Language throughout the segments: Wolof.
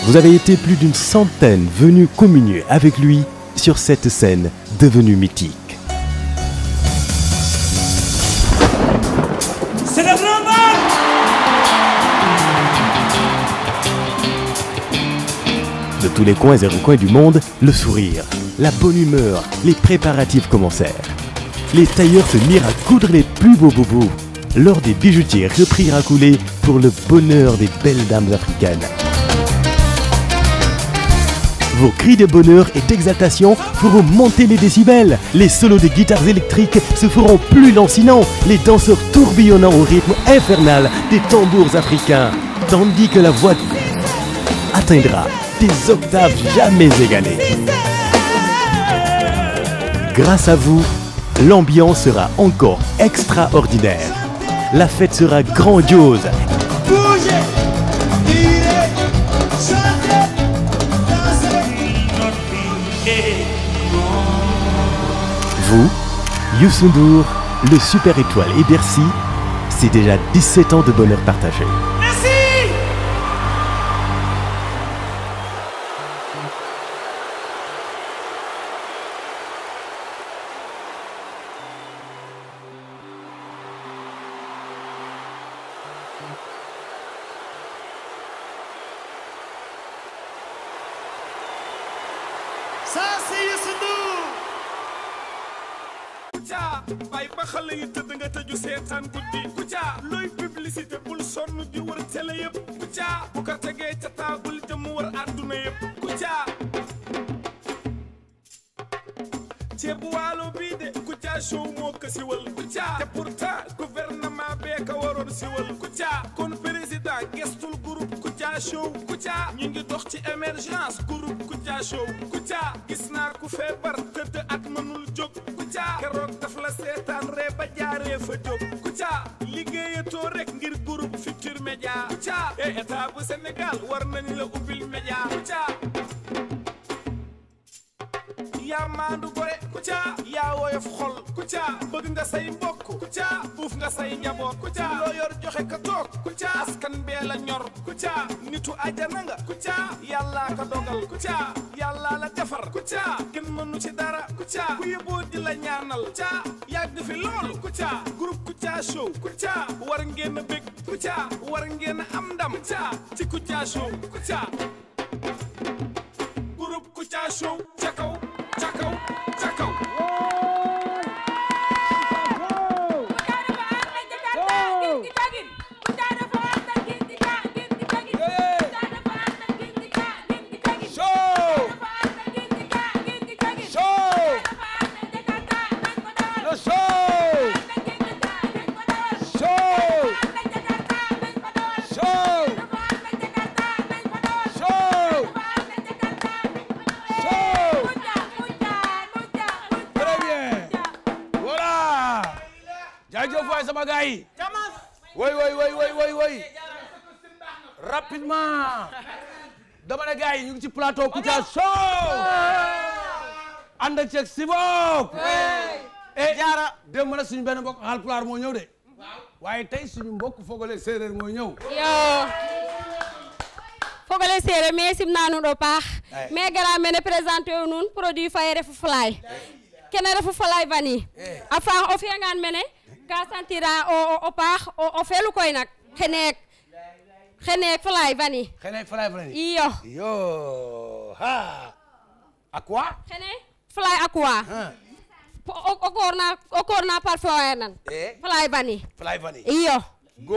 Vous avez été plus d'une centaine venus communier avec lui sur cette scène devenue mythique. C'est le grand bal! De tous les coins et recoins du monde, le sourire, la bonne humeur, les préparatifs commencèrent. Les tailleurs se mirent à coudre les plus beaux bobos. L'or des bijoutiers reprirent à couler pour le bonheur des belles dames africaines. Vos cris de bonheur et d'exaltation feront monter les décibels. Les solos des guitares électriques se feront plus lancinants. Les danseurs tourbillonnant au rythme infernal des tambours africains. Tandis que la voix atteindra des octaves jamais égalées. Grâce à vous, l'ambiance sera encore extraordinaire. La fête sera grandiose. Bougez, tirez, chantez, dansez. Vous, Youssou N'Dour, le Super Étoile et Bercy, c'est déjà 17 ans de bonheur partagé. Merci! Ça, c'est Youssou N'Dour. Kouthia bay ba xale yi tëdd nga tëju seetaan guddi Kouthia looy publicité bul sonn di wër télé yëpp Kouthia bu ko tegee ca taabul te mu wër àdduna yëpp Kouthia ceebu waalo bii de Kouthia show moo ko siwal Kouthia te pourtant gouvernement bee ko waroon siwal Kouthia kon président gestul groupe Kouthia show Kouthia ñu ngi dox ci émergence groupe Kouthia show Kouthia gis naa ku feebar tëdd at mënul jóg Kouthia keroog daf la seetaan ree ba jaaree fa jóg Kouthia liggéeyatoo rek ngir groupe Futurs Médias Kouthia et état bu Sénégal war nañ la ubbil média Kouthia yaa maandu gore Kouthia yaa woyof xol Kouthia bëgg nga say mbokk Kouthia uuf nga say njaboot Kouthia loo yor joxe ka toog Kouthia askan bee la ñor Kouthia nitu ajana nga Kouthia yàllaa ka dogal Kouthia yàllaa la defar Kouthia kenn mënu ci dara Kouthia ku yeboo di la ñaanal Kouthia yàgg fi loolu Kouthia groupe Kouthia show Kouthia war ngeen a bég Kouthia war ngeen a am ndam Kouthia ci Kouthia show Kouthia groupe Kouthia show ca kaw Chakaw, chakaw. sama gars yi woy rapidement dama ne gars yi ñu ngi ci plateau Kouthia show ànd ak ceeg si bopp et jaara démb na suñu benn mbokk Haalpulaar moo ñëw de waaye tey suñu mbokk fogole séeréer moo ñëw yo fogole séeréer mais sim naa nuɗo paax mais gara mene présenté o nuun produit faye refu fly kene refu fly vanille a faax o fiyangaan mene ka sentira o paax o felu koy nak xeneek fly vanille iyo ha aqua xene fly aqua o koor na parfum nan fly vanille iyo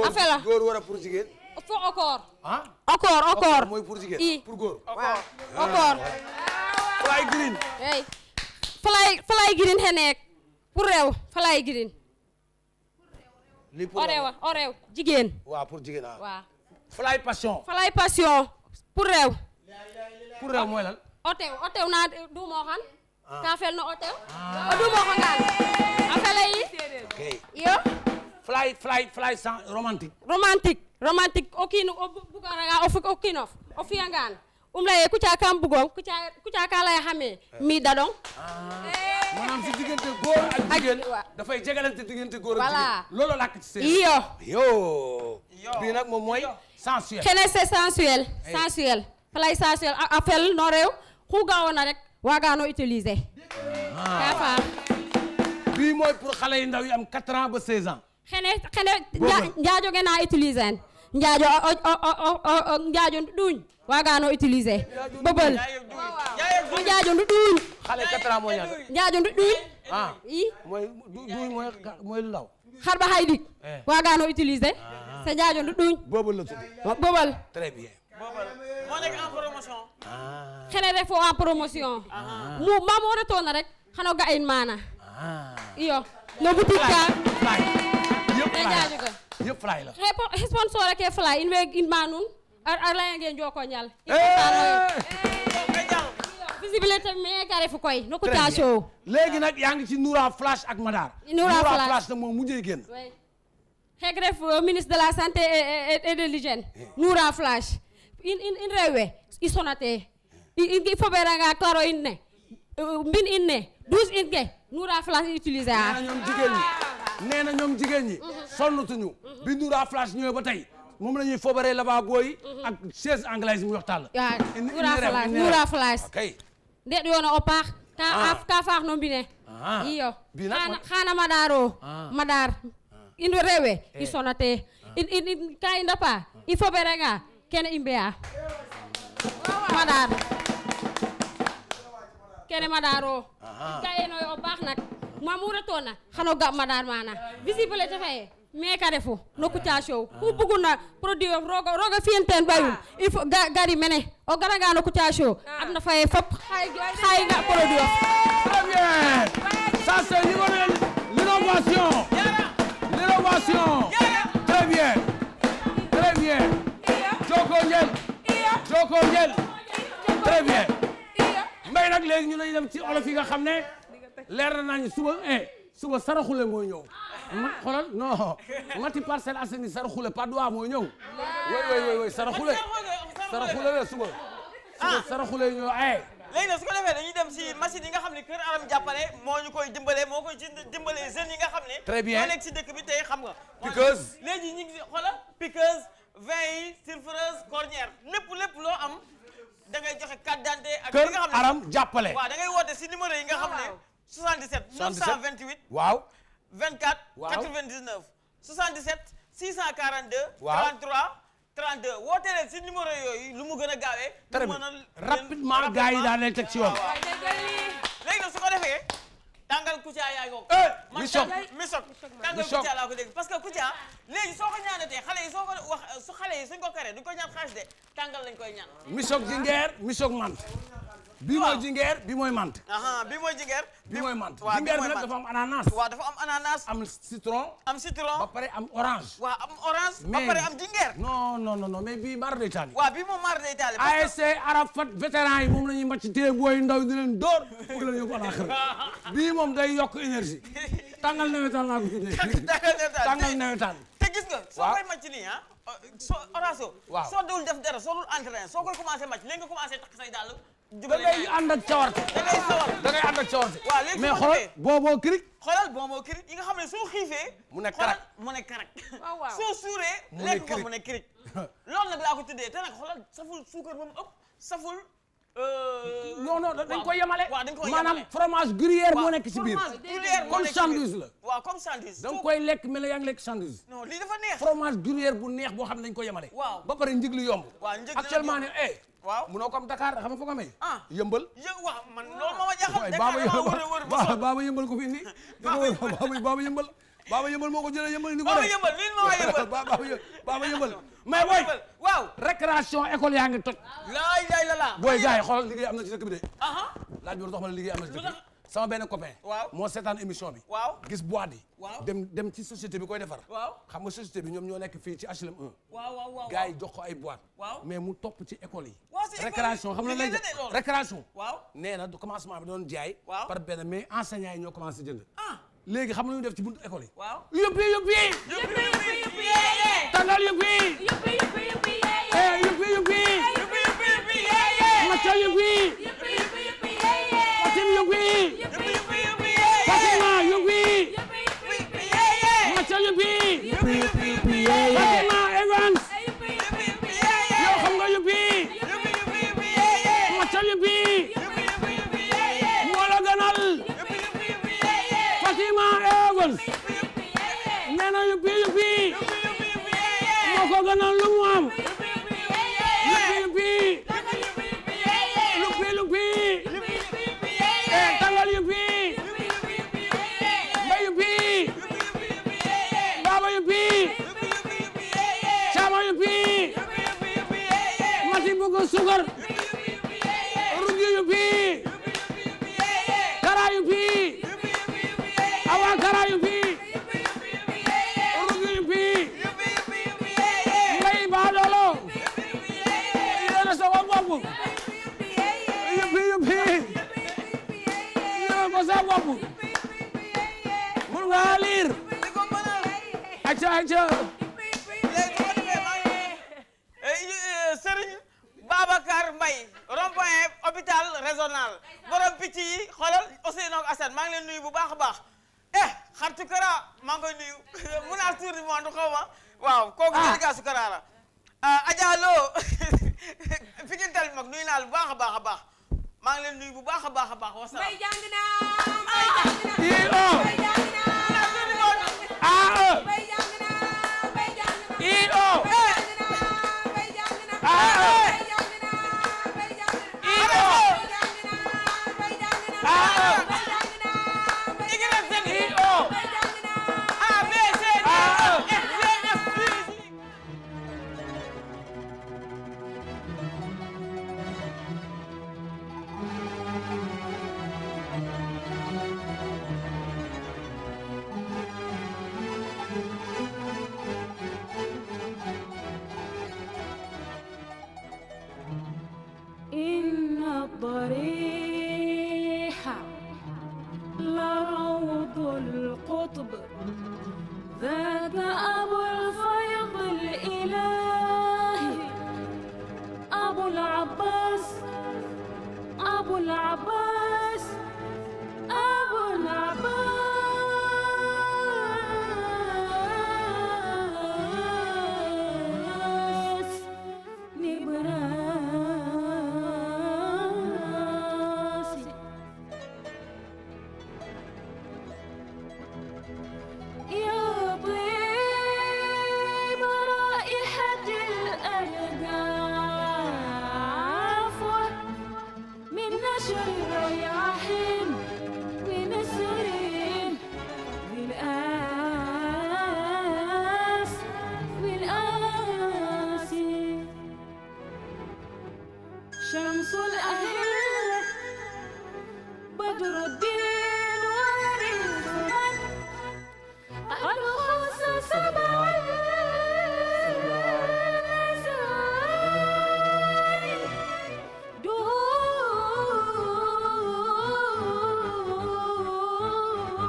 a fela góor wara pour jigéen fo o koor o koor mooy pour jigéen i pour góor o koor fly green hey fly green xeneek pour rew fly green o rew jigéen waaw pour jigéen waaw fly passion pour rew mooy lan o tew na duumoxan ka fel no o tew o duumoxangaan a fela yi iyo fly sans romantique o kiin o bugaranga o kiinof o fiyangaan laye Kouthia kam bugong Kouthia ka lay xame mi dadong maanaam si diggante góor ak jigéen dafay jegalante diggante góor ak jigéen loolu làkk ci seen iyo bii nag moom mooy sensuel xene c'est sensuel fly social a fel no rew xu ga'oona rek waagano utiliser ka faax bii mooy pour xale yu ndaw yi am 4 ans ba 16 ans xene njaajo ge na utiliser en njaajo duuñ waagano utiliser bëbël o njaajo duuñ xale 4 ans moo ñaata njaajo duuñ i mooy lu ndaw xar ba xay dik waagano utiliser sa njaajo duuñ bëbël la tudd bëbël très bien moo nekk en promotion xene refo en promotion mu mamo retona rek xano ga in mana iyo no boutique ka yëpp fly la sponsor ke fly in weg in manun ar layange njoko ñal visibilité me ka refu koy no ko ta show léegi nag yaa ngi ci Noura Flash ak Madar Noura Flash nag moom mujjee génn xeeg ref ministre de la santé et de l'hygiène Noura Flash in rewe i sonate i foberanga claro in ne mbin in ne 12 in ke Noura Flash utiliser a nee na ñoom jigéen ñi sonnutuñu bi Noura Flash ñëwee ba tey moom la ñuy fobaree lavabo yi ak chaise anglaise mu yoxtal Noura Flash okay ndet yoona o paax ka faax no mbine iyo xana Madar in rewe i sonate in ka i ndapa i foberanga kene i mbiya Madar kene Madar o ka enoyo o paax nak mamu retona xano ga Madar mana visibilité faye me ka refu no Kouthia Show ku buguna produit roga fiyen ten bayum il faut gari mene o garanga no Kouthia Show am na faye fop xay nga produit très bien ça c'est l'innovation très bien Joko Njel très bien mbay nag léegi ñu lañu dem ci olof yi nga xam ne leer na nañu suba saraxule mooy ñëw xoolal non mati Parcelles Assainies saraxule pas droit mooy ñëw way saraxule la suba saraxule ñëw léegi nag su ko defee dañuy dem si machine yi nga xam ne Kër Aram jàppale moo ñu koy dimbale moo koy dimbale jeunes yi nga xam ne très bien ñoo nekk si dëkk bi tey xam nga piqueuse léegi ñu ngi si xoolal piqueuse vin yi sulfureuse cornière lépp loo am da ngay joxe carte d'identité ak li nga xam ne Kër Aram jàppale waaw da ngay woote si numéro yi nga xam ne 77 928 waaw 24 99 77 642 waaw 32 woote leen si numéro yooyu lu mu gën a gaawee. très bien rapidement gars yi daal lay teg ci yoon. léegi nag su ko defee tàngal Kouthia yaa ngi ko. misok tàngal Kouthia laa ko dégg parce que Kouthia léegi soo ko ñaanatee xale yi soo ko wax su xale yi suñ ko karee duñ ko ñaan xaalis de tàngal lañ koy ñaan. misok jingeer misok mant. bii mooy jingeer bii mooy mant. bii mooy jingeer. bii mooy mant jingeer bi nag dafa am ananas. waaw dafa am ananas. am citron. ba pare am orange. waaw am orange. ba pare am jingeer. non mais bii mar day taali. waaw bii moom mar day taali. ASC Arafat vétéran yi moom la ñuy màcc téye booy ndaw di leen dóor bëgg leen yóbbu àllaaxira bii moom day yokk énergie. tàngal nawetaan laa ko tuddee. tàngal nawetaan. te gis nga. soo koy màcc nii Horacio. waaw soo dul def dara soo dul entraîné soo koy commencé màcc léegi nga commencé takk say dàll. da ngay ànd ak cawarte. da ngay ànd ak cawarte. waaw léegi mais xoolal booboo kirik. xoolal booboo kirik yi nga xam ne soo xiifee. mu ne karak mu ne karak. soo suuree. lekk ko mu ne kirik. loolu nag laa ko tuddee te nag xoolal saful suukar ba mu ëpp saful. non dañ koy yemale. waaw dañ koy yemale maanaam fromage gruyère moo nekk ci biir. fromage gruyère moo comme nekk ci biir sandwich la. waaw comme sandwich. da nga koy lekk mel ne yaa ngi lekk sandwich. non lii dafa neex. fromage gruyère bu neex boo xam ne dañ koy yemale. waaw ba pare njëg lu yomb. waaw njëg actuellement ne waaw munoo comme Dakar xam nga foo ko may. yëmbal. waaw man loolu moo ma jaaxal. baaba yëmbal ko fi indi. baaba yëmbal. baaba yëmbal moo ko jëlee yëmbal ni ko baaba yëmbal lii moo yëmbal. baaba yëmbal. mais booy. waaw. récréation école yaa ngi toj. la. booy gars yi xoolal liggéey am na ci dëkk bi de. laaj bi dox ma la liggéey am na ci dëkk bi. sama benn copain. waaw moo seetaan émission bi. waaw gis boîte yi. waaw dem ci société bi koy defar. waaw xam nga société bi ñoom ñoo nekk fii ci HLM 1. waaw gars yi jox ko ay boîte. waaw mais mu topp ci école yi. waaw si école yi récréation xam nga lay jox récréation. waaw nee na du commencement bi doon jaay. waaw par benn mais enseignants yi ñoo commencé jënd. léegi xam nga lu ñu def ci buntu école yi. waaw yuppi tangal yuppi. yuppi. macha yuppi. Fatim yuppi. Fatima yuppi. macha yuppi. Fatima Evans. yow xam nga yuppi. ko sugar rugi yupi kara yupi awa kara yupi rugi yupi ngay baadolo yéena sa bopp yupi yéena ko sa bopp mun nga liir acca Serigne Babacar Mbaye rond-point hôpital régional borom picc yi xoolal Ousseynou ak Assane maa ngi leen nuyu bu baax a baax xaritu Kara maa ngi koy nuyu mun naa tour du monde xaw ma waaw kooku délégation Kara la Adja Lo Pikine Tali mag nuyu naa lu baax a baax a baax maa ngi leen nuyu bu baax a baax a baax wasalaam Mbay jàng naa الضريحة لروض القطب ذاك أبو الفيض الإلهي أبو العباس أبو العباس أبو العباس نبراسي يا طيب رائحة الألقاف من نشر رياح ونسر بالآس بالآس شمس الأهل بدر الدين ورد من الخص سبع اللسان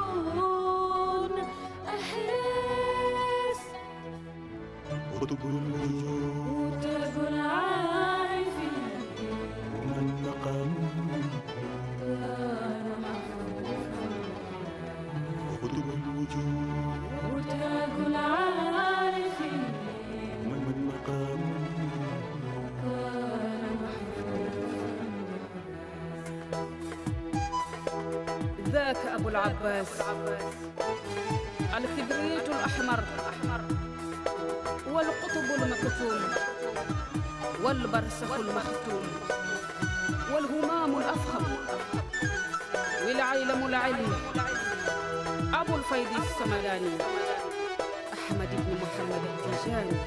دون أحراس قطب الوجود وتقول عارفين ومن مقام قطب الوجود وتقول عارفين ومن مقام ذاك أبو العباس الكبريت الأحمر والقطب المكتوم والبرسخ المختوم والهمام الأفخم والعيلم العلم أبو الفيض السمداني أحمد بن محمد التيجاني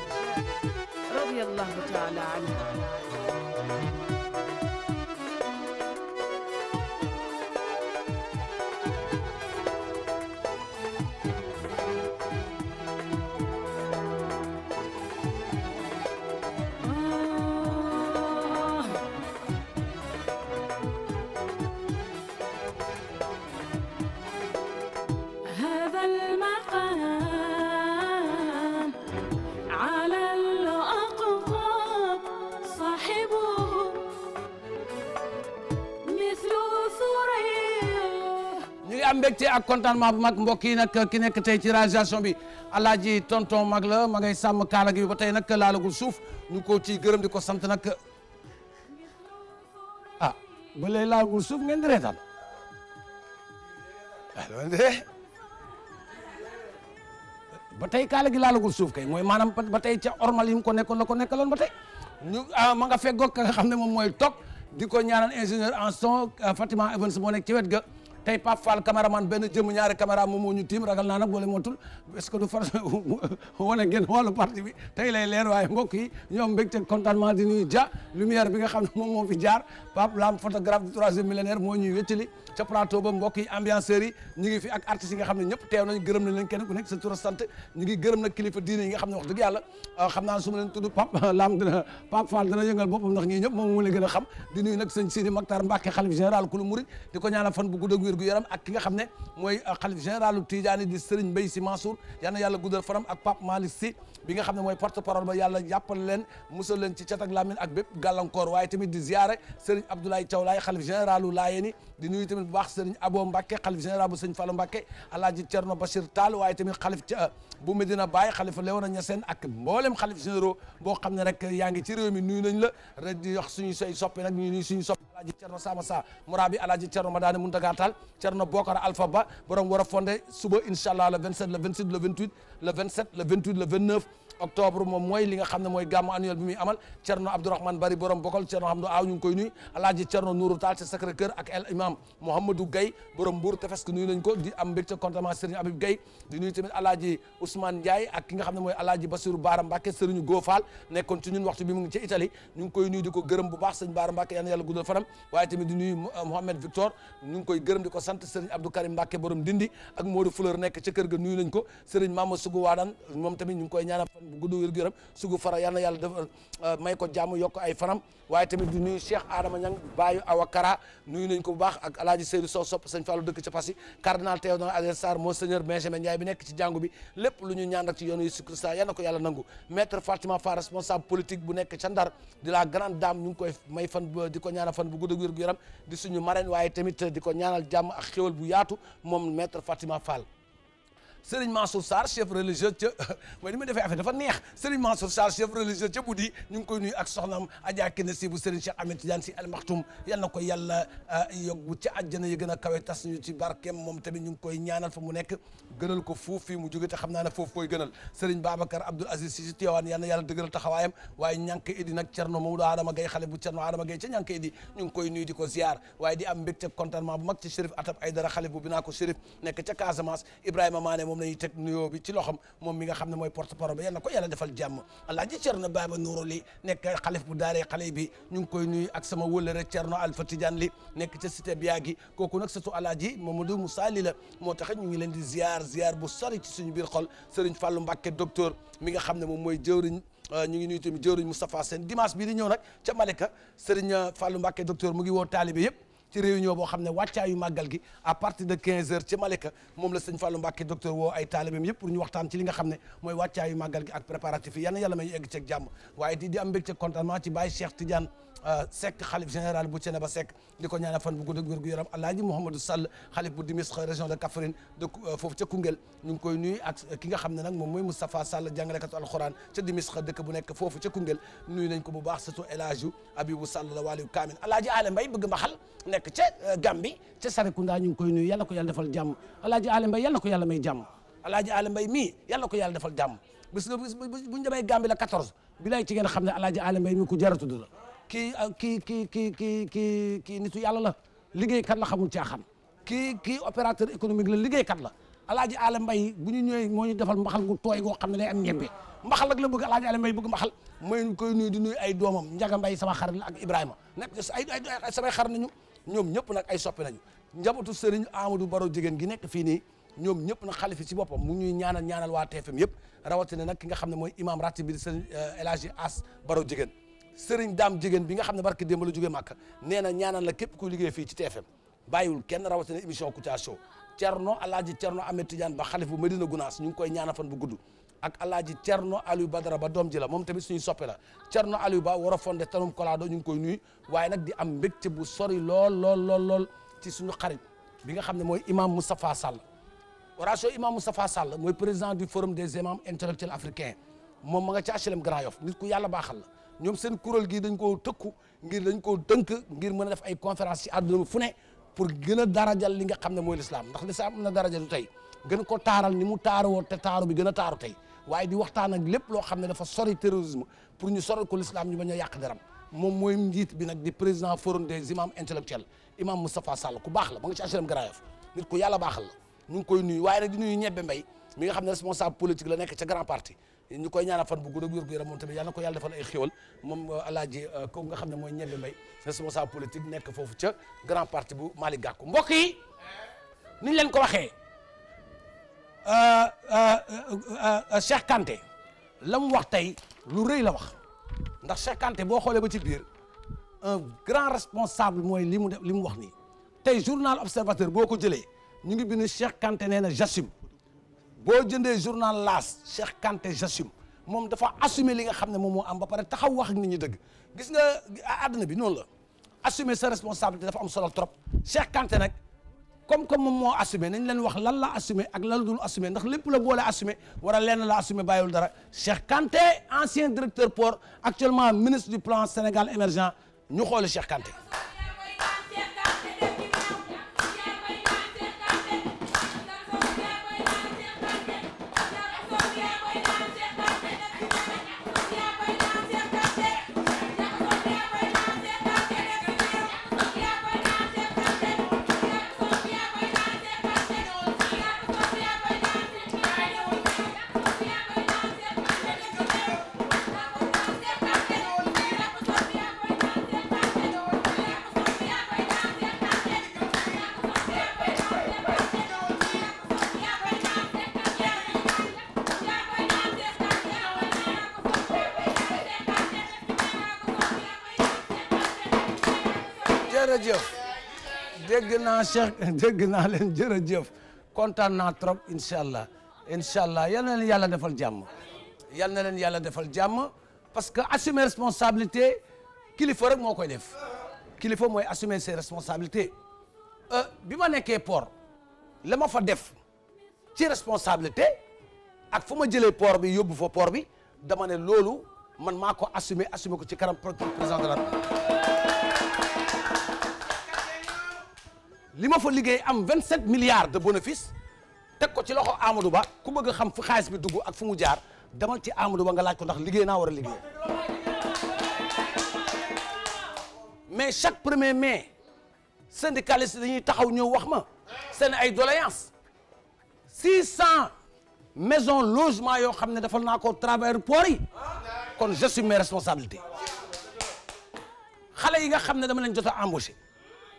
رضي الله تعالى عنه. هذا المقام على الأقطاب صاحبه مثل ثريا. ñu ngi am mbégte ak contentement bu mag mbokk yi nag ki nekk tey ci réalisation bi alaaji tonton mag la ma ngay sàmm kaala gi ba tey nag laalagul suuf ñu ko ci gërëm di ko sant nag ah ba lay laalagul suuf ngeen di reetaan loolu de ba tey kaala gi laalagul suuf kay mooy maanaam ba tey ca ormal yi mu ko nekkoon la ko nekkaloon ba tey ñu ma nga feggoog ka nga xam ne moom mooy toog di ko ñaanal ingénieur en son Fatima Evans moo nekk ci wet ga tey Pape Fall caméraman benn jëm ñaari caméra moom moo ñu tiim ragal naa nag boole mootul est-ce que du far wane ngeen wàllu parti bi tey lay leer waaye mbokk yi ñoom mbégte contentement di nuyu Dia lumière bi nga xam ne moom moo fi jaar Pape Lam photographe du 3e millénaire moo ñuy wéttali ca plateau ba mbokk yi ambianceurs yi ñu ngi fi ak artistes yi nga xam ne ñëpp teew nañu gërëm nañ leen kenn ku nekk sa tur sant ñu ngi gërëm nag kilifa diine yi nga xam ne wax dëgg yàlla xam naa su ma leen tudd Pape Lam dina Pape Fall dina yëngal boppam ndax ñii ñëpp moom moo leen gën a xam di nuyu nag sëñ Sidi Maktar Mbacke xalif général kulu murid di ko ñaanal fan bu gudd ak wér gu yaram ak ki nga xam ne mooy xalif général Tidiane di Serigne Mbaye Sy Mansour yal na yàlla guddal faram ak Pape Malick Sy bi nga xam ne mooy porte parole ba yàlla jàppal leen musal leen ci cat ak lamine ak bépp gàllankoor waaye tamit di ziare Serigne Abdoulaye Thiaw Laye xalif général Laayeni di nuyu tamit bu baax Serigne Abo Mbacke xalif général bu Serigne Fallou Mbacke Alaaji Thierno Bachir Tall waaye tamit xalif bu Medina Baye xalifa Léona Niassène ak mboolem xalif généraux boo xam ne rek yaa ngi ci réew mi nuyu nañ la rek di wax suñu say soppe nag ñu nuyu suñu soppe Alaaji Thierno Sama Sa Mourabi Alaaji Thierno Madane Muntaga Tall Thierno Bokar Alpha Ba borom war a fondé suba inchallah le 27 le 26 le 28 le 27 le 28 le 29 octobre moom mooy li nga xam ne mooy gàmmu annuel bi muy amal Thierno Abdourahmane Bari borom Bokol Thierno Hamdou Aw ñu ngi koy nuyu Alaaji Thierno Nourou Tall ci Sacré Cœur ak el imam Mouhamadou Gaye borom Mbour Tefes nuyu nañ ko di am mbégte contentement Serigne Abib Gaye di nuyu tamit Alaaji Ousmane Ndiaye ak ki nga xam ne mooy Alaaji Bassirou Bara Mbacké Serigne Gofal nekkoon ci ñun waxtu bi mu ngi ci Italie ñu ngi koy nuyu di ko gërëm bu baax Serigne Bara Mbacké yal na yàlla guddal fanam waaye tamit di nuyu Mohamed Victor ñu ngi koy gërëm di ko sant Serigne Abdou Karim Mbacké borom Dindi ak Modou Fleur nekk ca kër ga nuyu nañ ko Serigne Mama Sougou Wadane moom tamit ñu ngi koy ñaanal fan bu gudd wér gu yaram Sougou Fara yal na yàlla def may ko jàmm yokk ay fanam waaye tamit di nuyu Cheikh Adama Niang Bayu Awakara nuyu nañ ko bu baax ak Alaaji Seydou Sow sopp Sëñ Fallou dëkk ca Passy cardinal Théodore Adrien Sarr Monseigneur Benjamin Ndiaye bi nekk ci jàngu bi lépp lu ñu ñaan rek ci yoonu Yesu Christ yal na ko yàlla nangu maître Fatima Fa responsable politique bu nekk ca Ndar di la grande dame ñu ngi koy may fan di ko ñaanal fan bu gudd ak wér gu yaram di suñu marraine waaye tamit di ko ñaanal jàmm ak xéwal bu yaatu moom maître Fatima Fall Serigne Mansour Sarr chef religieux ca mooy ni ma defee affaire dafa neex Serigne Mansour Sarr chef religieux ca Budi ñu ngi koy nuyu ak soxnaam Adja Kine si bu Serigne Cheikh Ahmed Tidiane si Al Maktoum yal na ko yàlla yóbbu ci àjjana yi gën a kawe tas ñu ci barkeem moom tamit ñu ngi koy ñaanal fa mu nekk gënal ko fuuf fii mu jóge te xam naa ne foofu koy gënal Serigne Babacar Abdoul Aziz si si Tiwaan yal na yàlla dëgëral taxawaayam waaye ñànk idi nag Thierno Mamadou Adama Gaye xale bu Thierno Adama Gaye ca ñànk idi ñu ngi koy nuyu di ko ziar waaye di am mbégte contentement bu mag ci Chérif Atab Aydara xale bu binaa ko Chérif nekk ca Casamance Ibrahima Mané moom lañuy teg nuyoo bi ci loxam moom mi nga xam ne mooy porte parole ba yal na ko yàlla defal jàmm Alaaji Thierno Baba Nourou li nekk xalif bu daaree xale bi ñu ngi koy nuyu ak sama wëllëre Thierno Alpha Tidiane li nekk ca cité Biagi kooku nag surtout Alaaji Mamadou Moussa li la moo tax ñu ngi leen di ziar bu sori ci suñu biir xol Serigne Fallou Mbacké docteur mi nga xam ne moom mooy jëwriñ ñu ngi nuyu tamit jëwriñ Moustapha Sène dimanche bii di ñëw nag ca Malika Serigne Fallou Mbacké docteur mu ngi woo taalibe yëpp ci réunion boo xam ne wàccaayu màggal gi à partir de 15 heures ci Malika moom la sëñ Fallou Mbacké docteur woo ay taalibeem yëpp pour ñu waxtaan ci li nga xam ne mooy wàccaayu màggal gi ak préparatif yi yal na yàlla may egg ceeg jàmm waaye di am mbégte contentement ci Baye Cheikh Tidiane Seck xalif général bu Thiénaba Seck di ko ñaanal fan bu gudd ak wér gu yaram Alaaji Mouhamadou Sall xalif bu Dimis région de Kaffrine de foofu ca Koungheul ñu ngi koy nuyu ak ki nga xam ne nag moom mooy Moustapha Sall jàngalekatu alxuraan ca Dimis dëkk bu nekk foofu ca Koungheul nuyu nañ ko bu baax surtout El Hadj Abibou Sall la waliyu Kaamil Alaaji Ale Mbaye bëgg mbaxal nekk ca Gambi ca Sarekunda ñu ngi koy nuyu yàlla ko yàlla defal jàmm Alaaji Ale Mbaye yàlla ko yàlla may jàmm Alaaji Ale Mbaye mii yàlla ko yàlla defal jàmm bis nga bis buñu demee Gambi la 14 bi lay ci ngeen xam ne Alaaji Ale Mbaye mi ku jar a tudd la kii nitu yàlla la liggéeykat la xamul caaxaan kii opérateur économique la liggéeykat la Alaaji Ale Mbaye bu ñu ñëwee moo ñu defal mbaxal gu tooy goo xam ne day am ñebbe mbaxal rek la bëgg Alaaji Ale Mbaye bëgg mbaxal may ñu koy nuyu di nuyu ay doomam Njaga Mbaye sama xarit la ak Ibrahima nekk ay samay xarit nañu ñoom ñëpp nag ay soppe nañu njabootu Serigne Amadou Baro jigéen gi nekk fii nii ñoom ñëpp nag xalifi ci boppam mu ñuy ñaanal waa TFM yëpp rawatina nag ki nga xam ne mooy imam ratib bi Serigne El Hadji As Baro jigéen Serigne Dame jigéen bi nga xam ne barke démb la jógee Màkka nee na ñaanal la képp kuy liggéey fii ci TFM bàyyiwul kenn rawatina émission Kouthia Show Thierno Alaaji Thierno Ahmed Tidiane ba xalif bu Medina Gounass ñu ngi koy ñaanal fan bu gudd ak Alaaji Thierno Aliou Badara ba doom ji la moom tamit suñu soppe la Thierno Aliou Ba war a fondé Tanum Kolado ñu ngi koy nuyu waaye nag di am mbégte bu sori lool ci suñu xarit bi nga xam ne mooy imam Moustapha Sall Horatio imam Moustapha Sall mooy président du forum des imams intellectuels africains moom ma nga ci HLM Grand Yoff nit ku yàlla baaxal la ñoom seen kuréel gi dañ koo tëkku ngir dañ koo dënk ngir mën a def ay conférence ci àdduna fu ne pour gën a darajal li nga xam ne mooy l'islam ndax l'islam am na daraja du tey gën ko taaral ni mu taaruwoo te taaru bi gën a taaru tey waaye di waxtaan ak lépp loo xam ne dafa sori terrorisme pour ñu sori ko l'islam ñu bañ a yàq deram moom mooy njiit bi nag di président forum des imams intellectuels imam Moustapha Sall ku baax la ma nga ci HLM Grand Yoff nit ku yàlla baaxal la ñu ngi koy nuyu waaye nag di nuyu ñebbe mbay mi nga xam ne responsable politique la nekk ca grand parti ñu koy ñaanal fan bu gudd ak wér gu yaram moom tamit yàlla na ko yàlla defal ay xéwal moom alaaji ko nga xam ne mooy ñebbe mbay responsable politique nekk foofu ca grand parti bu Malick Gakou mbokk yi niñ leen ko waxee Cheikh Kanté la mu wax tey lu rëy la wax ndax Cheikh Kanté boo xoolee ba ci biir un grand responsable mooy li mu def li mu wax nii tey journal observateur boo ko jëlee ñu ngi bind Cheikh Kanté nee na j'assume boo jëndee journal L'As Cheikh Kanté j'assume moom dafa assumer li nga xam ne moom moo am ba pare taxaw wax ak nit ñi dëgg gis nga àdduna bi noonu la assumer sa responsabilité dafa am solo trop Cheikh Kanté nag comme moom moo assumé nañ leen wax lan la assumé ak lan dul assumé ndax lépp la boole assumé wala lenn la assumé bàyyiwul dara Cheikh Kanté ancien directeur port actuellement ministre du plan Sénégal émergent ñu xoole Cheikh Kanté. jërëjëf dégg naa Cheikh dégg naa leen jërëjëf kontaan naa trop incha allah yal na leen yàlla defal jàmm yal na leen yàlla defal jàmm parce que assumer responsabilité kilifa rek moo koy def kilifa mooy assumer ses responsabilités bi ma nekkee port la ma fa def ci responsabilité ak fu ma jëlee port bi yóbbu fa port bi dama ne loolu man maa ko assumer ko ci kanam président de la li ma fa liggéey am 27 milliards de bénéfice teg ko ci loxo Amadou Ba ku bëgg a xam fu xaalis bi dugg ak fu mu jaar demal ci Amadou Ba nga laaj ko ndax liggéey naa war a liggéey mais chaque 1er mai syndicaliste dañuy taxaw ñëw wax ma seen ay doléances 600 maisons logement yoo xam ne defal naa ko travailleurs port yi kon j'assume mes responsabilités xale yi nga xam ne dama leen jot a embauché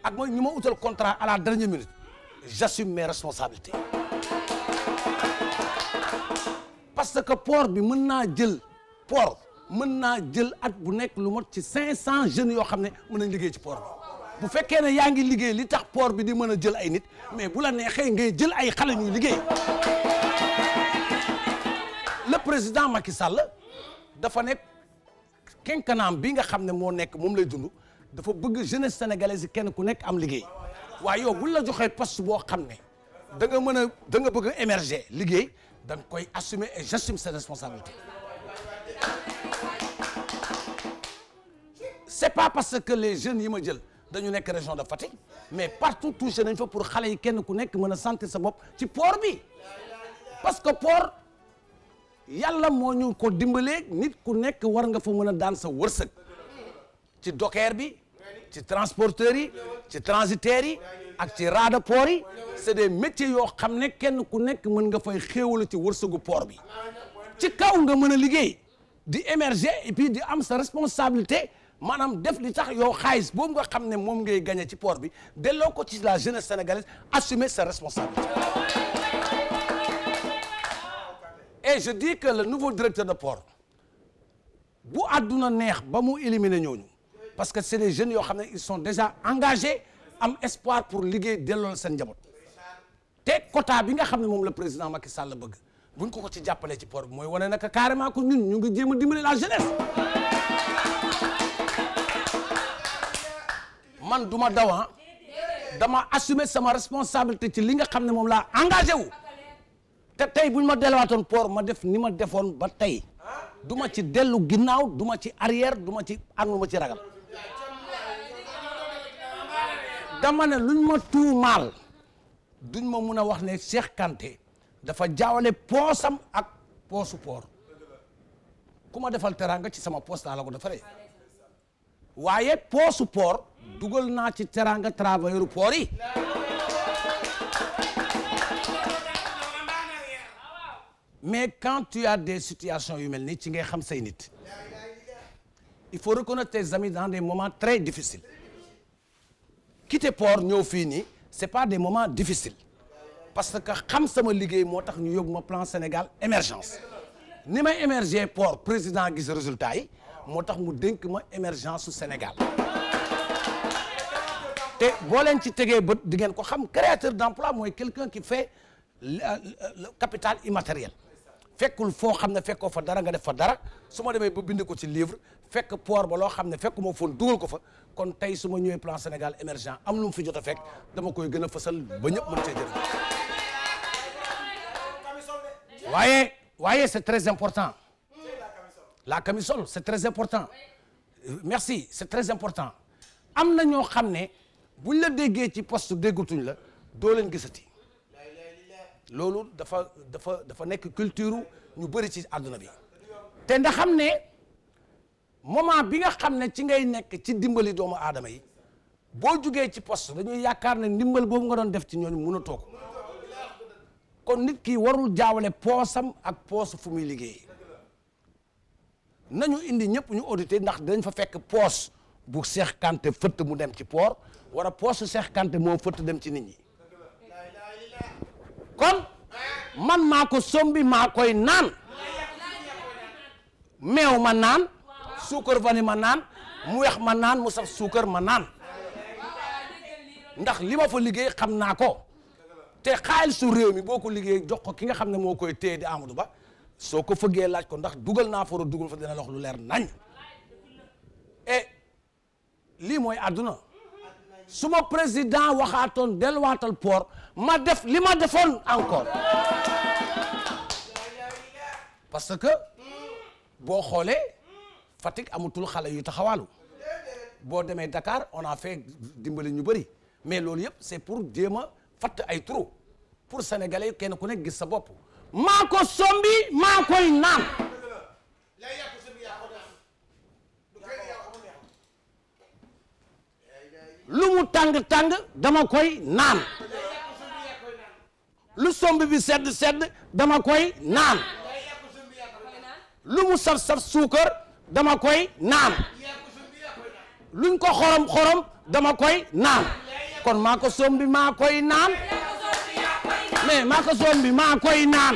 ak mooy ñu ma utal contrat à la dernière minute j'assume mes responsabilités parce que port bi mën naa jël at bu nekk lu mot ci 500 jeunes yoo xam ne mën nañ liggéey ci port bi bu fekkee ne yaa ngi liggéey li tax port bi di mën a jël ay nit mais bu la neexee ngay jël ay xale ñuy liggéey le président Macky Sall dafa nekk quinquennat bi nga xam ne moo nekk moom lay dund dafa bëgg jeunesse sénégalaise kenn ku nekk am liggéey waaye yow buñ la joxee poste boo xam ne da nga bëgg a émerger liggéey da nga koy assumer et j'assume ses responsabilités c'est pas parce que les jeunes yi ma jël dañu nekk région de Fatick mais partout touché nañ fa pour xale yi kenn ku nekk mën a sentir sa bopp ci port bi parce que port yàlla moo ñu ko dimbalee nit ku nekk war nga fa mën a daan sa wërsëg ci docker bi ci transporteurs yi ci transitaires yi ak ci rade port yi c'est des métiers yoo xam ne kenn ku nekk mën nga fay xéewalu ci wërsëgu port bi ci kaw nga mën a liggéey di émerger et puis di am sa responsabilité maanaam def li tax yow xaalis boobu nga xam ne moom ngay gagné ci port bi delloo ko ci la jeunesse sénégalaise assumer sa responsabilité et je dis que le nouveau directeur de port bu àdduna neex ba mu éliminer ñooñu parce que c'est des jeunes yoo xam ne ils sont déjà engagés am espoir pour liggéey delloo seen njaboot te quota bi nga xam ne moom le président Macky Sall bëgg buñ ko ci jàppalee ci port bi mooy wane naka carrément que ñun ñu ngi jéem a dimbali la jeunesse man duma dawa dama assumer sama responsabilité ci li nga xam ne moom laa engagé wu te tey buñ ma delluwaatoon port ma def ni ma defoon ba tey duma ci dellu ginnaaw duma ci arrière duma ci ànduma ci ragal dama ne luñ ma tuumaal duñ ma mun a wax ne Cheikh Kanté dafa jaawale poosam ak poosu port ku ma defal teraanga ci sama poos laa la ko defaree waaye poosu port dugal naa ci teraanga travailleur port yi mais quand tu as des situations yu mel nii ci ngay xam say nit il faut reconnaître tes amis dans des moments très difficiles quitter port ñëw fii nii c'est pas des moments difficiles parce que xam sama liggéey moo tax ñu yóbbu ma plan Sénégal émergence ni may émerger port président gis résultat yi moo tax mu dénk ma émergence su Sénégal te boo leen ci tegee bët di ngeen ko xam créateur d'emploi mooy quelqu'un qui fait le capital immatériel fekkul foo xam ne fekkoo fa dara nga def fa dara su ma demee ba bind ko ci livre fekk port ba loo xam ne fekkuma foon dugal ko fa kon tey su ma ñëwee plan Sénégal émergent am lu mu fi jot a fekk dama koy gën a fësal ba ñëpp mën cee jël waaye c'est très important la camisole c'est très important merci c'est très important am na ñoo xam ne buñ la déggee ci poste déggatuñ la doo leen gisati loolu dafa nekk culture ñu bëri ci àdduna bi te ndax xam ne moment bi nga xam ne ci ngay nekk ci dimbali doomu aadama yi boo jugee ci poste dañuy yaakaar ne ndimbal boobu nga doon def ci ñooñu mun a toog kon nit ki warul jaawale poosam ak poos fu muy liggéey nañu indi ñëpp ñu audité ndax dañ fa fekk poos bu Cheikh Kanté fëtt mu dem ci port wala poosu Cheikh Kanté moo fëtt dem ci nit ñi kon man maa ko sombi maa koy naan meew ma naan suukar vani ma naan mu weex ma naan mu saf suukar ma naan ndax li ma fa liggéey xam naa ko te xaalisu réew mi boo ko liggéey jox ko ki nga xam ne moo koy téye di Amadou Ba soo ko fëggee laaj ko ndax dugal naa fa dugal fa dina la wax lu leer nañ et lii mooy àdduna su ma président waxaatoon delluwaatal port ma def li ma defoon encore parce que boo xoolee Fatick amatul xale yu taxawaalu boo demee Dakar on a fait dimbali ñu bëri mais loolu yëpp c'est pour jéem a fatt ay trou pour sénégalais kenn ku nekk gis sa bopp maa ko sombi maa koy naan lu mu tàng-tàng dama koy naan lu sombi bi sedd dama koy naan lu mu saf suukar dama koy naan luñ ko xorom dama koy naan kon maa ko sombi maa koy naan mais maa ko sombi maa koy naan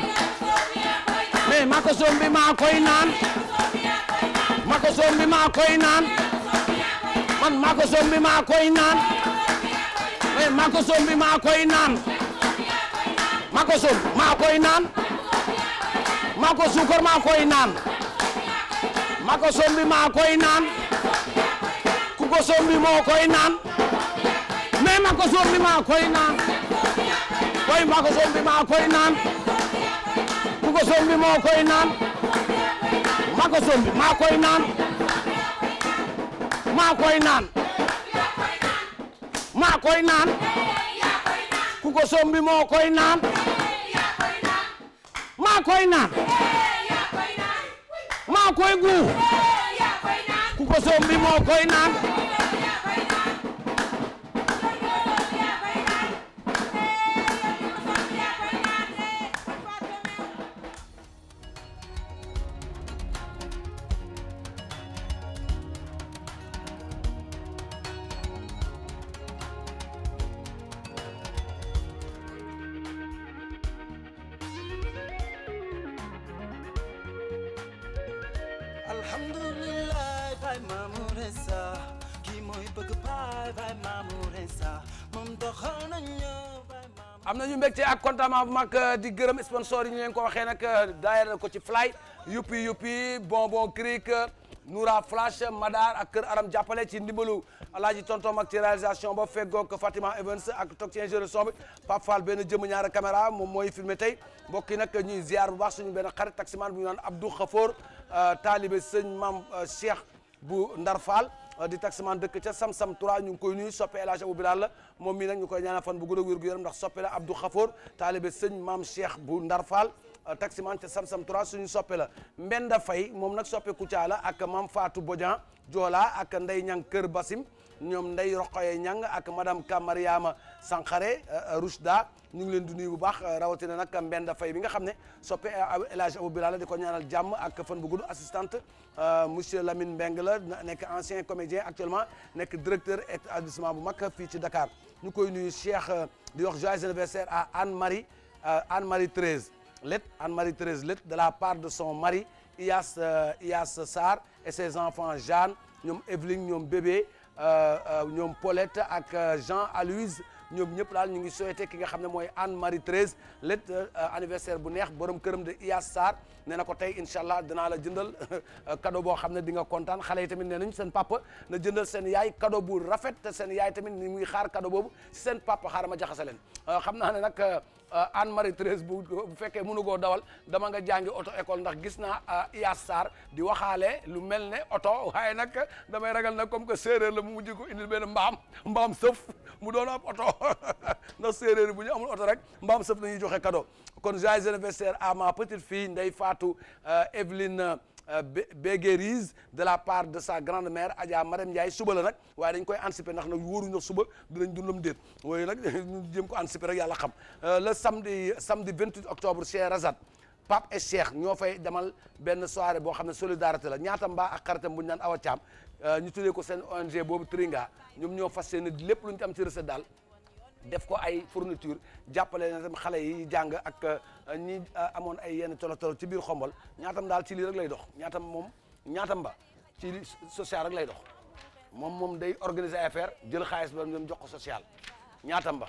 mais maa ko sombi maa koy naan maa ko sombi maa koy naan man maa ko sombi maa koy naan mais maa ko sombi maa koy naan maa ko sombi maa koy naan maa ko suukar maa koy naan maa ko sombi maa koy naan ku ko sombi moo koy naan mais maa ko sombi maa koy naan koy maa ko sombi maa koy naan ku ko sombi moo koy naan maa ko sombi maa koy naan maa koy naan maa koy naan ku ko sombi moo koy naan maa koy naan maa koy gu ku ko sombi moo koy naan alhamdulillah bay Mamour Insa kii mooy bëgg baay bay Mamour Insa moom doxal nañu bay Mamour. am nañu mbégte ak contentement bu mag di gërëm sponsor yi ñu leen ko waxee nag daayira ko ci fly yuppi bonbon cric Noura Flash Madar ak Kër Aram jàppale ci ndimbalu Alaaji Tontom ak ci réalisation ba feggoog Fatima Evans ak toog ci ingénieur son bi Pape Fall benn jëm ñaari caméra moom mooy filmé tey mbokk yi nag ñuy ziar bu baax suñu benn xarit taximan bu ñu naan Abdou Khafour taalibe sëñ Mam Cheikh bu Ndar Fall di taximan dëkk ca Sam-Sam 3 ñu ngi koy nuyu soppe El Hadj Abou Bilal la moom mii nag ñu koy ñaanal fan bu gudd ak wér gu yaram ndax soppe la Abdou Khafour taalibe sëñ Mam Cheikh bu Ndar Fall taximan ca Sam-Sam 3 suñu soppe la Mbenda Faye moom nag soppe Kouthia la ak Mam Fatou Bodian Joola ak Ndey Ñang Kër Basim ñoom Ndey Roqoye Ñang ak madame Ka Mariama Sankhare Rouchda ñu ngi leen di nuyu bu baax rawatina nag Mbenda Faye bi nga xam ne soppe El Hadj Abou Bilal di ko ñaanal jàmm ak fan bu gudd assistante monsieur Lamine Mbeng la nekk ancien comédien actuellement nekk directeur établissement bu mag fii ci Dakar ñu koy nuyu Cheikh di wax joyeux anniversaire à Anne-Marie Thérèse Let Anne-Marie Thérèse Let de la part de son mari Iyas Sarr et ses enfants Jeanne ñoom Evelyne ñoom bébé ñoom Paulette ak Jean Aloïse ñoom ñëpp daal ñu ngi souhaité ki nga xam ne mooy Anne-Marie Thérèse Let anniversaire bu neex borom këram de Iyas Sarr nee na ko tey incha allah dinaa la jëndal cadeau boo xam ne di nga kontaan xale yi tamit nee nañ seen papa na jëndal seen yaay cadeau bu rafet te seen yaay tamit ni muy xaar cadeau boobu si seen papa xaaral ma jaxase leen xam naa ne nag Anne-Marie Thérèse bu fekkee mënu koo dawal dama nga jàngi auto école ndax gis naa Iyas Sarr di waxaale lu mel ne auto waaye nag damay ragal nag comme que séeréer la mu mujj ko indil benn mbaam sëf mu doon ab auto ndax séeréer bu ñu amul auto rek mbaam sëf la ñuy joxe cadeau kon joyeux anniversaire à ma petite fille Ndeye Fatou Evelyne Béguérise de la part de sa grande-mère Adja Marème Ndiaye suba la nag waaye dañ koy anticiper ndax nag wóoruñu suba dinañ dundam déet waaye nag ñu jéem ko anticiper rek yàlla xam le samedi 28 octobre chez Razat Pape et Cheikh ñoo fay demal benn soirée boo xam ne solidarité la ñaata mbaa ak xaritam bu ñu naan Awa Thiam ñu tuddee ko seen ONG boobu Tringa ñoom ñoo fas yéene lépp lu ñu am ci recette daal def ko ay fourniture jàppale na tam xale yi jàng ak ñi amoon ay yenn tolo ci biir xombal ñaatam daal ci lii rek lay dox ñaatam ba ci social rek lay dox moom day organiser affaire jël xaalis ba dem jox ko social ñaatam ba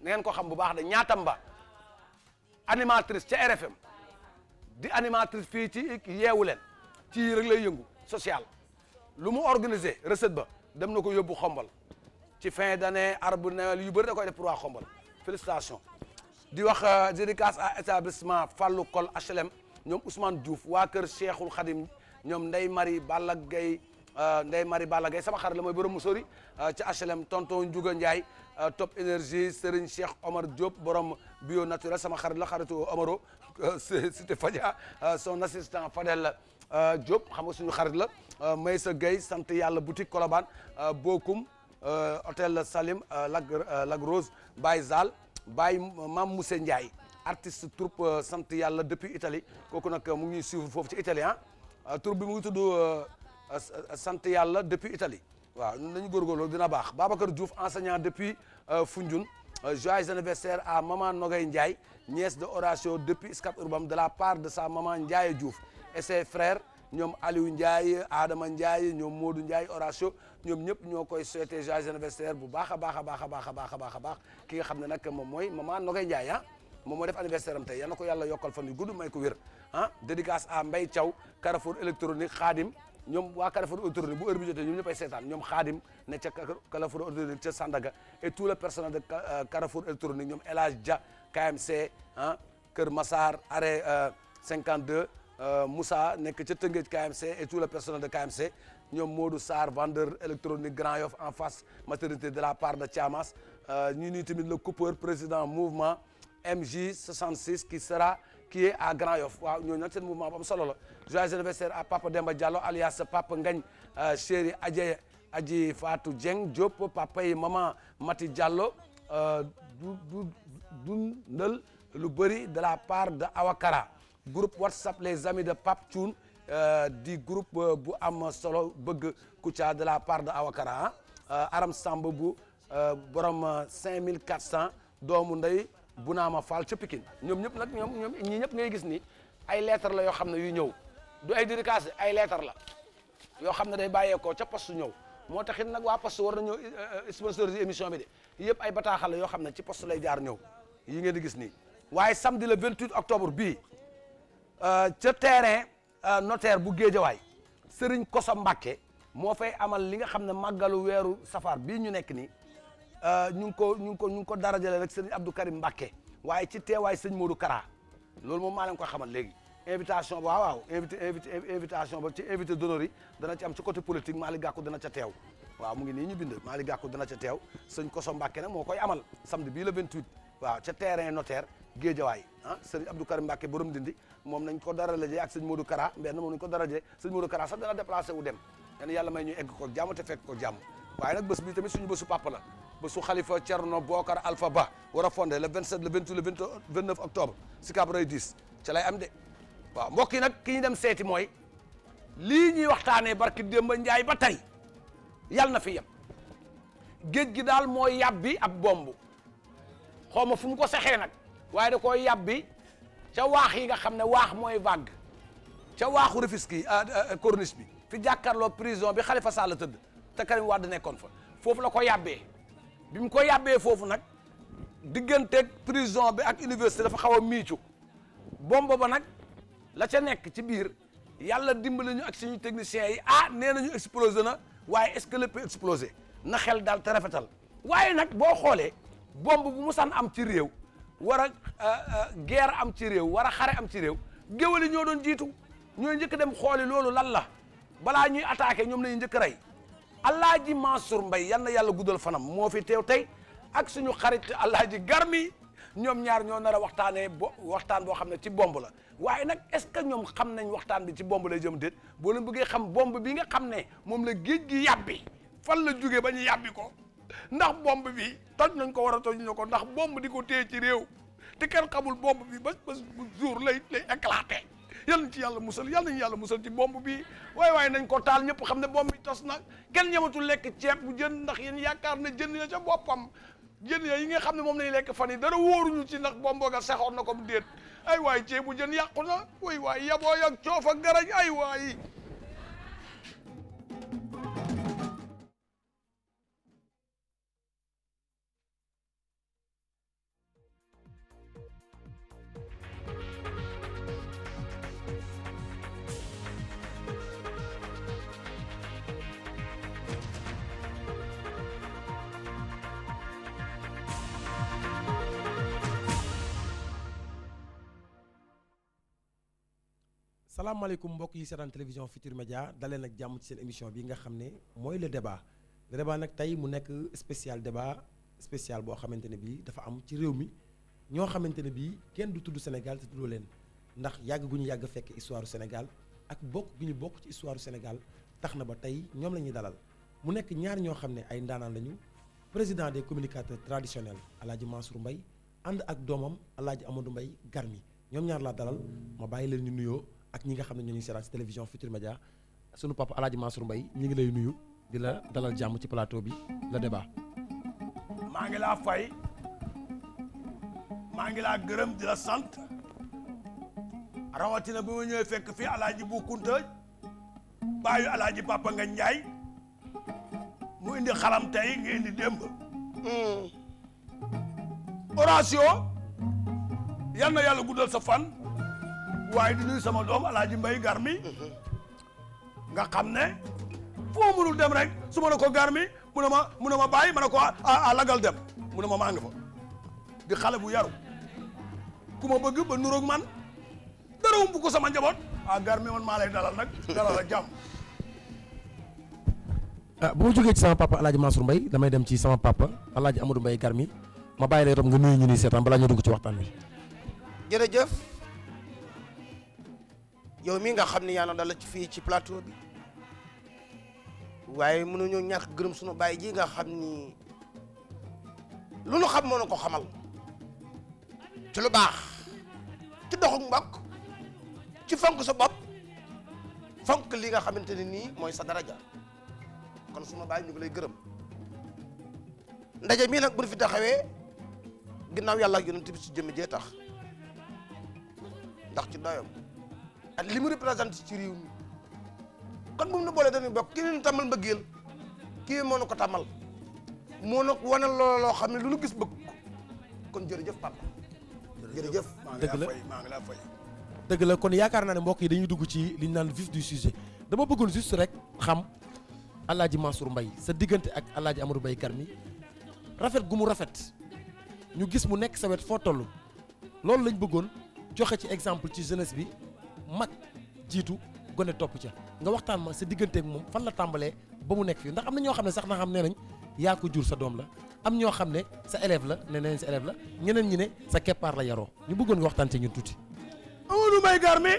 na ngeen ko xam bu baax de ñaatam ba animatrice ca RFM di animatrice fii ci yeewu leen ci rek lay yëngu social lu mu organiser recette ba dem na ko yóbbu xombal ci fin d'année arbre Noël yu bëri da koy def pour waa xombal félicitations di wax dédicace à établissement Fallou Kol HLM ñoom Ousmane Diouf waa kër Cheikhul Khadim ñoom Ndeye Marie Balla Gaye sama xarit la mooy borom musori ci HLM tonton Ndiouga Ndiaye Top Énergie Serigne Cheikh Omar Diop borom bio naturel sama xarit la xaritu Omaro cité Fadia son assistant Fadel Diop xam nga suñu xarit la Maysa Gueye sant yàlla boutique Colobane Bokum hôtel Salim Lac Rose Baye Zal Baye Mam Moussé Ndiaye artiste troupe sant yàlla depuis Italie kooku nag mu ngi suivre foofu ci Italie troupe bi mu ngi tudd sant yàlla depuis Italie waaw nañu góorgóorlu dina baax Babacar Diouf enseignant depuis Foundiougne joyeux anniversaire à maman Nogay Ndiaye nièce de Horatio depuis Scat Urbam de la part de sa maman Ndiaye Diouf et ses frères ñoom Aliou Ndiaye Adama Ndiaye ñoom Modou Ndiaye Horatio ñoom ñëpp ñoo koy souhaiter joyeux anniversaire bu baax a baax ki nga xam ne nag moom mooy maman Nogay Ndiaye moom moo def anniversaire am tey yal na ko yàlla yokkal fan yu gudd may ko wér dédicace à Mbaye Thiaw Carrefour électronique Khadim ñoom waa Carrefour électronique bu heure bi jotee ñoom ñëppay seetaan ñoom Khadim ne ca Carrefour électronique ca Sandaga et tout le personnel de Carrefour électronique ñoom El Hadj Dia KMC Kër Massar arrêt 52 Moussa nekk ca Tëngéej KMC et tout le personnel de KMC ñoom Modou Sarr vendeur électronique Grand Yoff en face maternité de la part de Thiamas ñu nuyu tamit le coupeur président mouvement MJ66 qui est à Grand Yoff waaw ñooñu nag seen mouvement bu am solo la joyeux anniversaire à Papa Demba Diallo alias Papa Ngagne chéri Adji Fatou Dieng Diop papa yi maman Mati Diallo dundal lu bëri de la part de Awakara groupe WhatsApp les amis de Pape Thioune di groupe bu am solo bëgg Kouthia de la part de Awakara Aram Samb bu borom 5400 doomu ndey Bunaama Fall ca Pikine ñoom ñëpp nag ñoom ñii ñëpp ngay gis ni ay lettres la yoo xam ne yu ñëw du ay dédicace ay lettres la yoo xam ne day bàyyeekoo ca poste ñëw moo taxit nag waa poste war na ñëw sponsoriser émission bi de yëpp ay bataaxal la yoo xam ne ci poste lay jaar ñëw yi ngeen di gis nii waaye samedi le 28 octobre bii ca terrain notaire bu Géejawaay Serigne Koso Mbacké moo fay amal li nga xam ne màggalu weeru safar bii ñu nekk nii ñu ngi ko darajale rek Serigne Abdou Karim Mbacké waaye ci teewaay sëñ Modou Kara loolu moom maa leen koy xamal léegi invitation ba waaw invitation ba ci invité d'honneur yi dana ci am ci côté politique Malick Gakou dana ca teew waaw mu ngi nii ñu bind Malick Gakou dana ca teew sëñ Koso Mbacké nag moo koy amal samedi bii le 28 waaw ca terrain notaire Géejawaay Serigne Abdou Karim Mbacké borom dindi moom nañ ko darajalee ak sëñ Modou Kara benn moom nañ ko darajalee sëñ Modou Kara sax dana déplacé wu dem yan yàlla may ñu egg ko jàmm te fekk ko jàmm waaye nag bés bi tamit suñu bésu papa la bésu Khalifa Thierno Bokar Alpha Ba war a fondé le 27 le 28 le 29 octobre Sicap Rue 10 ca lay am de waaw mbokk yi nag ki ñu dem seeti mooy lii ñuy waxtaanee barki Demba Njaay ba tey yal na fi yem géej gi daal mooy yàbbi ab bomb xaw ma fu mu ko sexee nag waaye da koy yàbbi ca waax yi nga xam ne waax mooy vague ca waaxu Rufisque yi corniche bi fi jàkkaarloo prison bi Khalifa Sall tëdd te Karim Wade nekkoon fa foofu la ko yàbbee bi mu ko yàbbee foofu nag digganteeg prison bi ak université dafa xaw a miicu bomb ba nag la ca nekk ci biir yàlla dimbali ñu ak suñu techniciens yi nee nañu explosé na waaye est-ce que lépp explosé na xel daal te rafetal waaye nag boo xoolee bomb bu musaan am ci réew war a guerre am ci réew war a xare am ci réew géwél yi ñoo doon jiitu ñooy njëkk dem xooli loolu lan la balaa ñuy attaqué ñoom lañuy njëkk rey Alaaji Mansour Mbaye yal na yàlla guddal fanam moo fi teew tey ak suñu xarit Alaaji Garmi ñoom ñaar ñoo nar a waxtaanee waxtaan boo xam ne ci bomb la waaye nag est-ce que ñoom xam nañ waxtaan bi ci bomb lay jëm déet boo leen bëggee xam bomb bi nga xam ne moom la géej gi yàbbi fan la jógee ba ñu yàbbi ko ndax bomb bi toj nañ ko war a toj ñu ko ndax bomb di ko téye ci réew te kenn xamul bomb bi ba jour lay éclaté yal nañ ci yàlla musal yal nañu yàlla musal ci bomb bi waaye nañ ko taal ñëpp xam ne bomb bi tos na kenn ñamatul lekk ceeb bu jën ndax yéen yaakaar na jën ya ca boppam jën ya yi nga xam ne moom lañ lekk fan yi dara wóoruñu ci ndax bomb ga sexoon na ko mu déet ay waay ceeb bu jën yàqu na waay yabooy ak coof ak garañ ay waay salaamaaleykum mbokk yi seetaan télévision Futur Média daleen ak jàmm ci seen émission bi nga xam ne mooy le débat nag tey mu nekk débat spécial boo xamante ne bii dafa am ci réew mi ñoo xamante ne bii kenn du tudd Sénégal te tuddoo leen ndax yàgg gu ñu yàgg fekk histoire Sénégal ak bokk gu ñu bokk ci histoire Sénégal tax na ba tey ñoom la ñuy dalal mu nekk ñaar ñoo xam ne ay ndaanaan lañu président des communicateurs traditionnels Alaaji Mansour Mbaye ànd ak doomam Alaaji Amadou Mbaye Garmi ñoom ñaar laa dalal ma bàyyi leen ñu nuyoo ak ñi nga xam ne ñoo ñuy seetaan ci télévision Futur Média sunu papa Alaaji Mansour Mbaye ñi ngi lay nuyu di la dalal jàmm ci plateau bi le débat. maa ngi laa fay maa ngi laa gërëm di la sant rawatina bi ma ñëwee fekk fii Alaaji Bu Kunta baayu Alaaji Papa nga Njaay mu indi xalam tey nga indi démb Horatio yal na yàlla guddal sa fan waaye di nuyu sama doom Alaaji Mbaye Garmi nga xam ne foo mënul dem rek su ma ne ko Garmi mu ne ma bàyyi ma ne ko lagal dem mu ne ma maa ngi fa di xale bu yaru ku ma bëgg ba nuroog man dara ump ko sama njaboot Garmi man maa lay dalal nag dalal ak jàmm. bu ma jógee ci sama papa Alaaji Mansour Mbaye damay dem ci sama papa Alaaji Amadou Mbaye Garmi ma bàyyi lay rom nga nuyu ñu ni seetaan balaa ñu dugg ci waxtaan bi. jërëjëf yow mi nga xam ne yaa na dala ci fii ci plateau bi waaye mënuñoo ñàkk gërëm sunu baay ji nga xam ni lu nu xam moo na ko xamal ci lu baax ci doxuk mbokk ci fonk sa bopp fonk li nga xamante ne nii mooy sa daraja kon sunu baay ñu ngi lay gërëm ndaje mii nag bu ñu fi taxawee ginnaaw yàlla ak yonent bi si jëmm jee tax ndax ci doyam ak li mu représenté ci réew mi kon bu mu nu boolee dañuy bokk kii nu tàmmal mbëggeel kii moo nu ko tàmmal moo nu wane loo xam ne lu nu gis bëgg kon jërëjëf papa jërëjëf. dëgg la maa ngi laa fay. dëgg la kon yaakaar naa ne mbokk yi dañuy dugg ci li ñu naan vif du sujet dama bëggoon juste rek xam Alaaji Mansour Mbaye sa diggante ak Alaaji Amadou Mbaye Garmi rafet gu mu rafet ñu gis mu nekk sa wet foo toll loolu lañ bëggoon joxe ci exemple ci jeunesse bi mag jiitu gone topp ca nga waxtaan ma sa digganteeg moom fan la tàmbalee ba mu nekk fii ndax am na ñoo xam ne sax na xam nee nañ yaa ko jur sa doom la am ñoo xam ne sa élève la ne nañ sa élève la ñeneen ñi ne sa keppaar la yaroo ñu bëggoon nga waxtaan ci ñun tuuti. Amadou Mbaye Garmi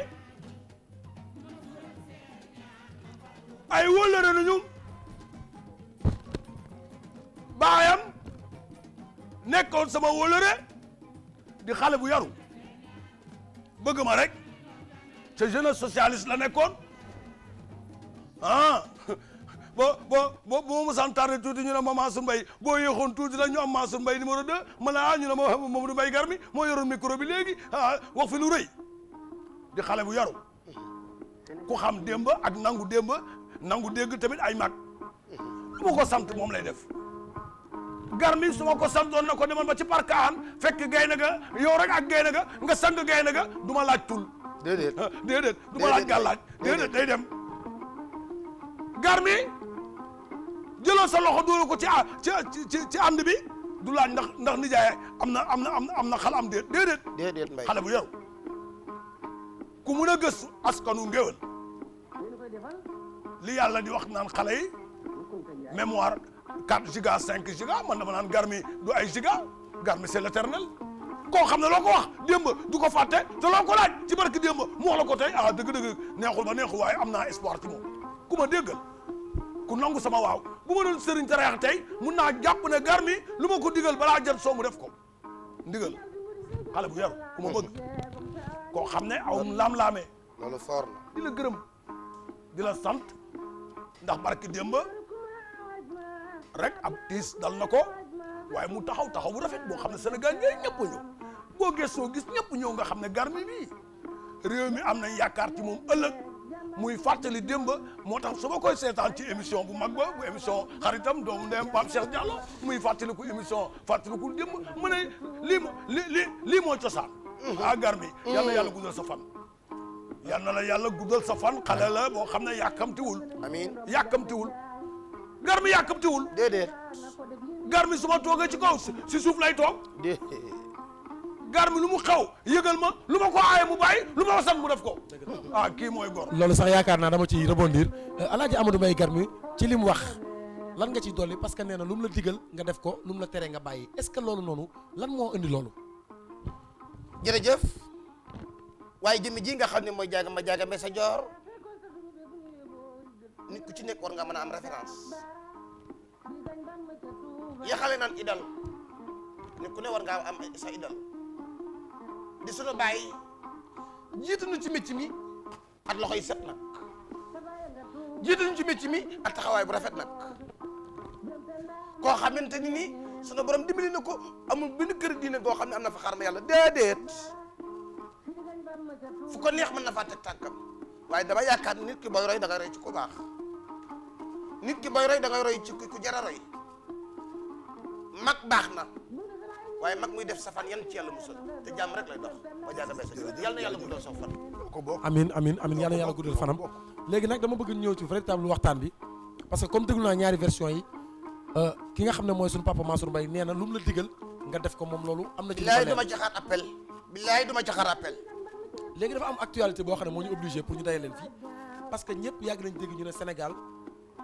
ay wóllëre nañu baayam nekkoon sama wóolëre di xale bu yaru bëgg ma rek ca jeunesse socialiste la nekkoon ah boo mosaan tardé tuuti ñu ne ma Mansour Mbaye boo yéexoon tuuti la ñu am Mansour Mbaye numéro 2 ma ne ñu ne ma Mamadou Mbaye Garmi moo yoroon micro bi léegi wax fi lu rëy di xale bu yaru ku xam démb ak nangu démb nangu dégg tamit ay mag lu ma ko sant moom lay def Garmi su ma ko santoon na ko demal ba ci parc an fekk gaynde ga yow rek ak gaynde ga nga sang gaynde ga du ma laaj tul déedéet du ma laaj gàllaaj déedéet day dem Garmi jëloo sa loxo dóoru ko ci ànd bi du laaj ndax nijaay am na xal am déedéet mbay xale bu yaru ku mun a gëstu askanu ngéwël li yàlla di wax naan xale yi mémoire 4 giga 5 giga man dama naan Garmi du ay giga Garmi c'est l'éternel koo xam ne loo ko wax démb du ko fàtte te loo ko laaj ci barke démb mu wax la ko tey dëgg-dëgg neexul ba neexul waaye am naa espoir ci moom ku ma déggal ku nangu sama waaw bu ma doon sëriñ tareex tey mun naa jàpp ne Garmi lu ma ko digal balaa jot soo mu def ko ndigal xale bu yaru ku ma bëgg koo xam ne aw laam-laamee loolu foor na di la gërëm di la sant ndax barke démb rek ab tiis dal na ko waaye mu taxaw bu rafet boo xam ne Sénégal ñëpp ñëw boo gëstoo gis ñëpp ñëw nga xam ne Garmi bii réew mi am nañ yaakaar ci moom ëllëg muy fàttali démb moo tax su ma koy seetaan ci émission bu mag ba bu émission xaritam doomu ndeyam Pape Cheikh Diallo muy fàttaliku émission fàttaliku démb mu ne lii moo cosaan Garmi yal na yàlla guddal sa fan yal na la yàlla guddal sa fan xale la boo xam ne yàkkamtiwul amiin yàkkamtiwul Garmi yàkkamtiwul déedéet Garmi su ma toogee ci kaw si suuf lay toog Garmi lu mu xew yëgal ma lu ma ko aaye mu bàyyi lu ma ko sant mu def ko kii mooy góor loolu sax yaakaar naa dama ci rebondir Alaaji Amadou Mbaye Garmi ci li mu wax lan nga ciy dolli parce que nee na lu mu la digal nga def ko lu mu la tere nga bàyyi est-ce que loolu noonu lan moo indi loolu jërëjëf waaye jëmmi ji nga xam ne mooy jaaga ma jaaga mbay sa joor nit ku ci nekk war nga mën a am référence yaxale naan idal nit ku ne war nga am sa idal di sunu bàyyi jiitu nu ci mécc mi ak loxo yi set nag jiitu nu ci mécc mi ak taxawaay bu rafet nag koo xamante ni nii sunu borom dimbali na ko amul benn kër diine goo xam ne am na fa xaar ma yàlla déedéet fu ko neex mën na faa teg tànkam waaye dama yaakaar nit ki booy roy da ngay roy ci ku baax nit ki booy roy da ngay roy ci ku jara roy mag baax na waaye mag muy def safaan yan ci yàlla musal te jàmm rek lay dox ba jaaga besa yàlla na yàlla guddal sa fan ko bokk amiin yàlla na yàlla guddal fanam léegi nag dama bëgg ñëw ci véritable waxtaan bi parce que comme déglu naa ñaari version yi ki nga xam ne mooy suñu papa Mansour Mbaye nee na lu mu la digal nga def ko moom loolu am na ci billaay duma ci xaar appel billaay duma ci xaar appel léegi dafa am actualité boo xam ne moo ñu obligé pour ñu daje leen fii parce que ñëpp yàgg nañ dégg ñu ne Sénégal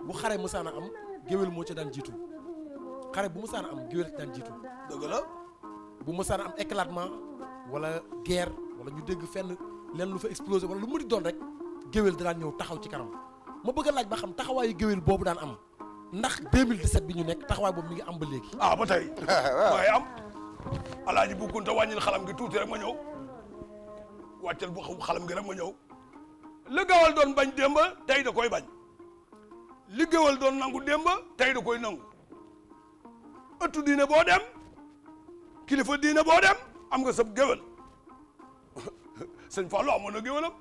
bu xare mësaana am géwél moo ci daan jiitu xare bu mësaana am géwél ci daan jiitu dëgg la bu mësaana am éclatement wala guerre wala ñu dégg fenn leen lu fa explosé wala lu mu di doon rek géwél da daan ñëw taxaw ci kanam ma bëgg a laaj ba xam taxawaayu géwél boobu daan am ndax 2017 bi ñu nekk taxawaay boobu mi ngi am ba léegi ba tey waaye am alaaji bu kunta wàññil xalam gi tuuti rek ma ñëw wàccal bu xalam gi rek ma ñëw li gawal doon bañ démb tey da koy bañ li gawal doon nangu démb tey da koy nangu ëttu diine boo dem kilifa diine boo dem am nga sab géwal sëñ Fallou amoon na géwalam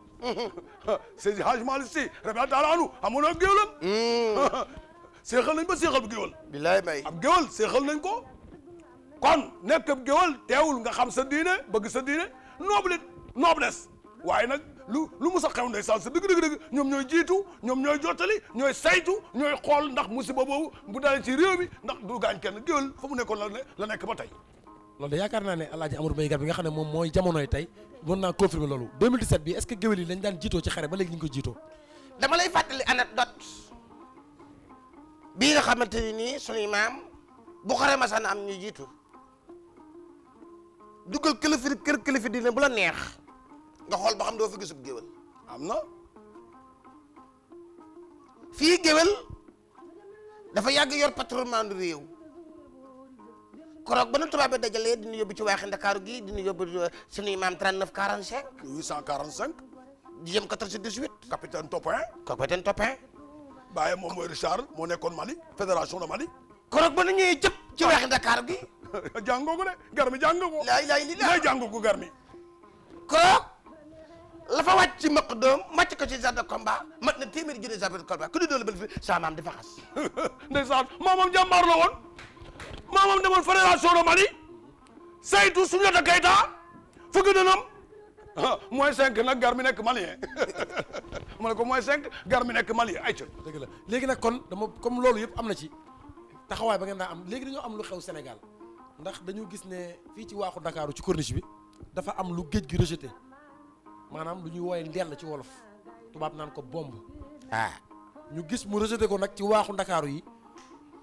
Seydi Hadj Malick Sy radiyallahu ta'ala anhu amoon na géwalam seexal nañ ba seexal bu géwal bilaay may ab géwal seexal nañ ko kon nekk ab géwal teewul nga xam sa diine bëgg sa diine noblesse waaye nag lu mus a xew ndeysaan sa dëgg ñoom ñooy jiitu ñoom ñooy jottali ñooy saytu ñooy xool ndax musiba boobu bu dalee ci réew mi ndax du gaañ kenn géwal fa mu nekkoon la nekk ba tey loolu de yaakaar naa ne Alaaji Amadou Mbaye Garmi bi nga xam ne moom mooy jamonoy tey mën naa confirmer loolu 2017 bi est-ce que géwél yi lañ daan jiitoo ci xare ba léegi ñu ngi ko jiitoo dama lay fàttali anecdote bii nga xamante ni nii sunuy maam bu xare masana am ñu jiitu duggal kilifa dina bu la neex nga xool ba xam doo fi gisub géwél am na fii géwél dafa yàgg yor patrimoine réew koroog ba nu tubaab bi dajalee dina yóbbu ci waaxi Ndakaaru gi dina yóbbu suñuy maam 39 45. 845. jëm 98. capitaine Topin. capitaine Topin. Baye moom mooy Richard moo nekkoon Mali fédération de Mali. koroog ba nu ñëwee jëpp ci waaxi Ndakaaru gi. jàngoo ko de Garmi jàngoo ko. lay jàngoo ko Garmi. koroog la fa wàcc ci maq doom màcc ko ci genre de combat mat na téeméeri junni genre de combat ku di doole ba fi sa maam dafa xas. ndeysaan maamam jàmbaar la woon maamam demoon fédération de Mali saytu Soundiata Keita fukki dënam moins 5 nag Garmi nekk malien ma ne ko moins 5 Garmi nekk malien ayca. dëgg la léegi nag kon dama comme loolu yëpp am na ci taxawaay ba ngeen daa am léegi dañoo am lu xew Sénégal ndax dañu gis ne fii ci waaxu Ndakaaru ci corniche bi dafa am lu géej gi rejeté maanaam lu ñuy wooye ndell ci wolof tubaab naan ko bomb ñu gis mu rejeté ko nag ci waaxu Ndakaaru yi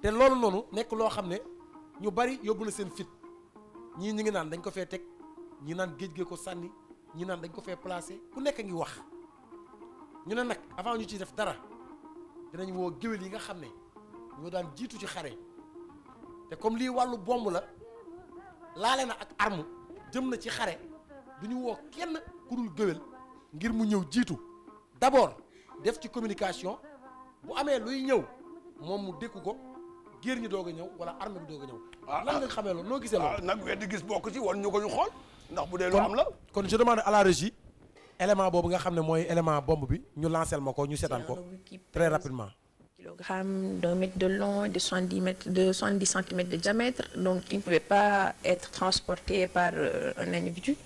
te loolu noonu nekk loo xam ne ñu bari yóbbu na seen fit ñii ñi ngi naan dañ ko fee teg ñi naan géej gee ko sànni ñi naan dañ ko fee placé ku nekk ngi wax ñu ne nag avant ñu ciy def dara dinañ woo géwél yi nga xam ne ñoo daan jiitu ci xare te comme lii wàllu bomb la laale na ak arme jëm na ci xare du ñu woo kenn ku dul géwél ngir mu ñëw jiitu d'abord def ci communication bu amee luy ñëw moom mu dékku ko géer ñi doog a ñëw wala arme bi doog a ñëw. lan nga xamee loolu noo gisee loolu. nag weddi gis bokk ci wan ñu ko ñu xool ndax bu dee lu am la. kon je demande à la régie élément boobu nga xam ne mooy élément bombe bi ñu lancel ma ko ñu seetaan ko très rapidement. Kilogramme d'1 mètre de long, de 70 centimètres de diamètre, donc il ne pouvait pas être transporté par un individu.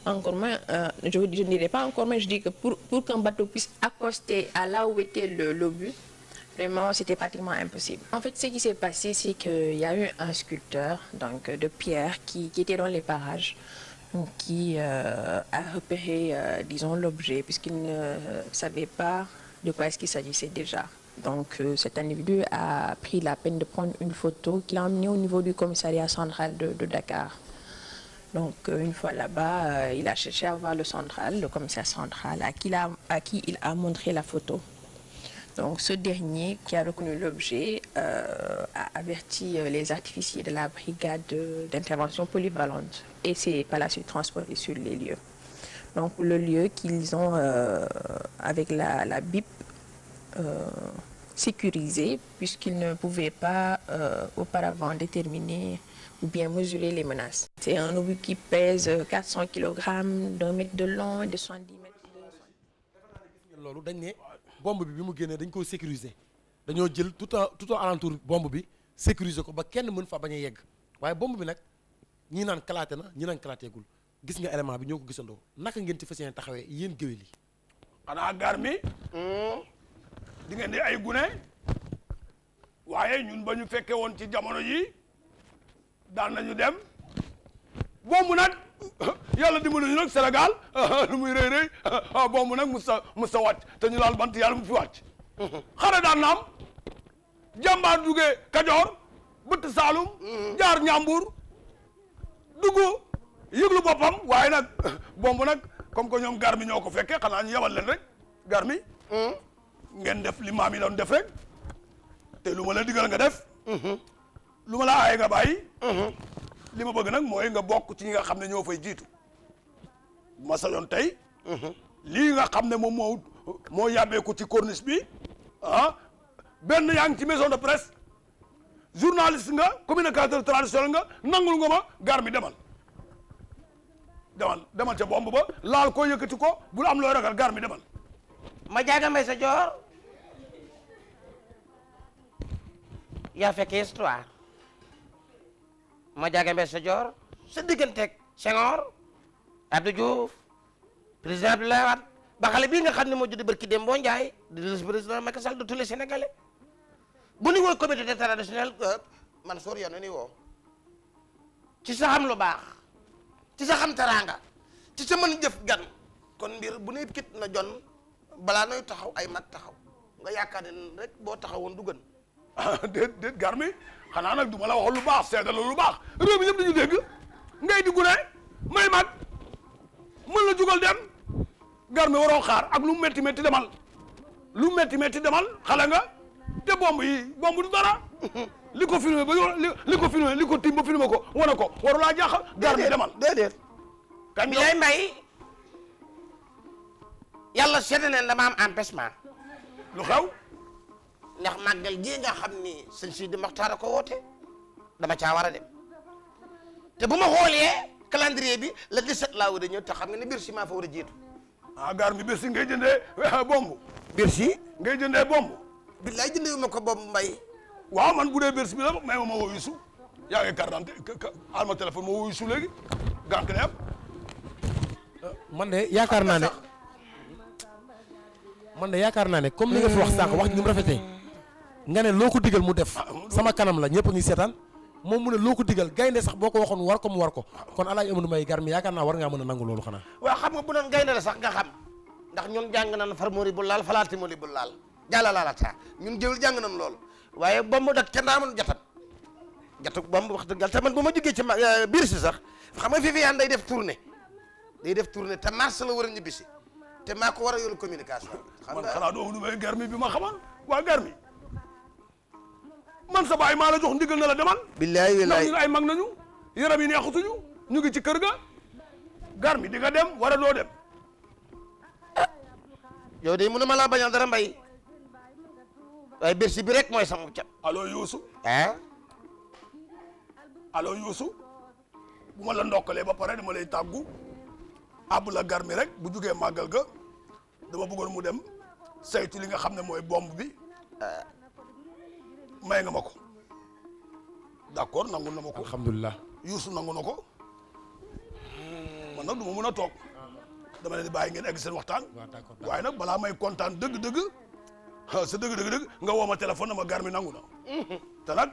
Encore moins, je ne dirais pas encore moins, je dis que pour qu'un bateau puisse accoster à là où était l'obus, vraiment c'était pratiquement impossible. En fait, ce qui s'est passé, c'est qu'il y a eu un sculpteur donc, de pierre qui était dans les parages, qui a repéré, disons, l'objet, puisqu'il ne savait pas de quoi est-ce qu'il s'agissait déjà. Donc cet individu a pris la peine de prendre une photo qu'il a emmenée au niveau du commissariat central de Dakar. Donc une fois là-bas, il a cherché à voir le commissaire central, à qui il a montré la photo. Donc ce dernier, qui a reconnu l'objet, a averti les artificiers de la brigade d'intervention polyvalente et s'est par la suite transporté sur les lieux. Donc le lieu qu'ils ont, avec la BIP, sécurisé, puisqu'ils ne pouvaient pas auparavant déterminer ou bien mesurer les menaces. C'est un obus qui pèse 400 kg, d'1 mètre de long et de 70 mètres de... loolu dañ ne bombe bi mu génnee dañ ko sécuriser dañoo jël tout alentour bombe bi sécuriser ko ba kenn mën fa bañ a yegg waaye bombe bi nag ñii naan kalaate na ñi naan kalaateegul gis nga élément bi ñoo ko gisandoo naka ngeen ci fas yéene taxawee yéen géwél yi. xanaa Garmi di ngeen di ay gune waaye ñun ba ñu fekkee woon ci jamono yi daan nañu dem bomb nag yàlla dimbali ñu nag Sénégal lu muy rëy rëy bomb nag musa wàcc te ñu laal bant yàlla mu fi wàcc xare daan naam jàmbaar jugee Kajoor bëtt Saalum jaar Ñambur dugg yëglu boppam waaye nag bomb nag comme que ñoom Garmi ñoo ko fekkee xanaa ñu yebal leen rek Garmi ngeen def li maam yi doon def rek te lu ma la digal nga def lu ma la aaye nga bàyyi li ma bëgg nag mooy nga bokk ci ñi nga xam ne ñoo fay jiitu ma sañoon tey lii nga xam ne moom moo yàbbeeku ci corniche bi benn yaa ngi ci maison de presse journaliste nga communicateur traditionnel nga nangul nga ma Garmi demal ca bomb ba laal ko yëkkati ko bul am looy ragal Garmi demal ma jaaga may sa joor yaa fekkee histoire ma jaaga mbay sa joor sa digganteeg Senghor Abdou Diouf président Abdoulaye Wade ba xale bii nga xam ne moo judd barki dem boo Njaay di le président Macky Sall de tous les Sénégalais bu ni woo comité traditionnel man soor yoon ni woo ci sa xam lu baax ci sa xam teraanga ci sa mën jëf gan kon mbir bu ne kit na jon balaa nooy taxaw ay mag taxaw nga yaakaar ne rek boo taxawoon du gën déet Garmi xanaa nag du ma la waxal lu baax seedal lu baax réew mi ñëpp dañu dégg ngay di gune may mag mën la jugal dem Garmi waroo xaar ak lu metti metti demal lu metti metti demal xale nga te bomb du dara li ko filmé ba li ko filmé li ko tim ba filmé ko wane ko waru laa jaaxal. Garmi demal déedéet. kañ lay mbay yàlla seede ne dama am empêchement. lu xew. ndax màggal gi nga xam ni sëñ Sidi Mokhtar ko woote dama caa war a dem te bu ma xoolee calendrier bi le 17 laa war a ñëw te xam nga ne Bercy maa fa war a jiitu. ah Garmi Bercy ngay jëndee bomb. Bercy ngay jëndee bomb. billaay jëndee ma ko bomb mbay. waaw man bu dee Bercy bi la may ma woo Youssou yaa ngi carte d'identité al ma téléphone ma woo Youssou léegi gànk ne am. man de yaakaar naa ne comme li nga fi wax sànq wax ji ni mu rafetee nga ne loo ko digal mu def sama kanam la ñëpp a ngi seetaan moom mu ne loo ko digal gaynde sax boo ko waxoon war ko mu war ko kon Alaaji Amadou Mbaye Garmi yaakaar naa war ngaa mën a nangu loolu xanaa. waaw xam nga bu doon gaynde la sax nga xam ndax ñun jàng nañ far mori bu laal falaati mori bu laal jàlla laalata ñun jëwul jàng nañ loolu waaye bomb dak kenn daa mën jatu bomb wax dëgg yàlla te man bu ma jógee ci biir si sax xam nga Viviane day def tournée te mars la war a ñibbisi te maa ko war a yor communication. xam nga man xanaa doo Amadou Mbaye Garmi bi ma xamal waa Garmi man sa baay maa la jox ndigal na la demal. billaay wilaay ndax ñu ay mag nañu yaram yi neexutuñu ñu ngi ci kër ga Garmi di nga dem war a doo dem. yow de mënuma laa bañal dara mbay waaye Bercy bi rek mooy sama cat. allo Youssou. ah. allo Youssou bu ma la ndokkalee ba pare dama lay tàggu àbb la Garmi rek bu jugee màggal ga dama bëggoon mu dem saytu li nga xam ne mooy bomb bi may nga ma ko d'accord nangu na ma ko. alhamdulilah. Youssou nangu na ko man nag du ma mën a toog dama leen di bàyyi ngeen egg seen waxtaan. waaye nag balaa may kontaan dëgg-dëgg sa dëgg-dëgg nga woo ma téléphone na ma Garmi nangu na. te nag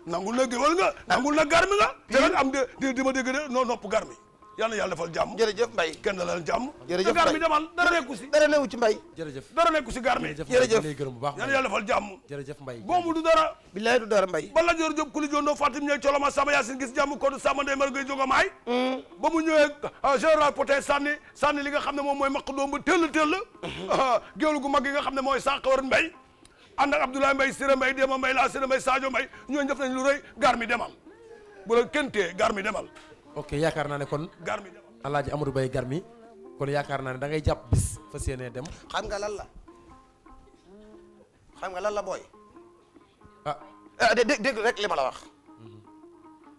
nangul na géwal nga nangul na Garmi nga. te nag am di ma dégg de noo nopp Garmi yal na yàlla defal jàmm. jërëjëf Mbaye kenn dalal jàmm. jërëjëf Mbaye Garmi demal dara nekku si. dara newu ci Mbaye. jërëjëf dara nekku si Garmi. jërëjëf yal na yàlla defal jàmm. jërëjëf Mbaye. boobu du dara. billaay du dara Mbaye. Balla Dior Diop kuli jondoo Fatim ñe coloma Samba Yacine gis jàmm ko Samba Ndeye Mar ngay jóg a maay. ba mu ñëwee général Potin sànni li nga xam ne moom mooy maq doom ba teel géwél gu mag gi nga xam ne mooy Sakawar Mbaye ànd ak Abdoulaye Mbaye Sira Mbaye Demba Mbaye La Sira Mbaye Sadio Mbaye ñooñu def nañ lu rëy Garmi demal bu la kenn tee Garmi demal. ok yaakaar naa ne kon. Garmi demal Alaaji Amadou Mbaye Garmi kon yaakaar naa ne da ngay jàpp bis fas yéenee dem. xam nga lan la booy. dégg rek li ma la wax.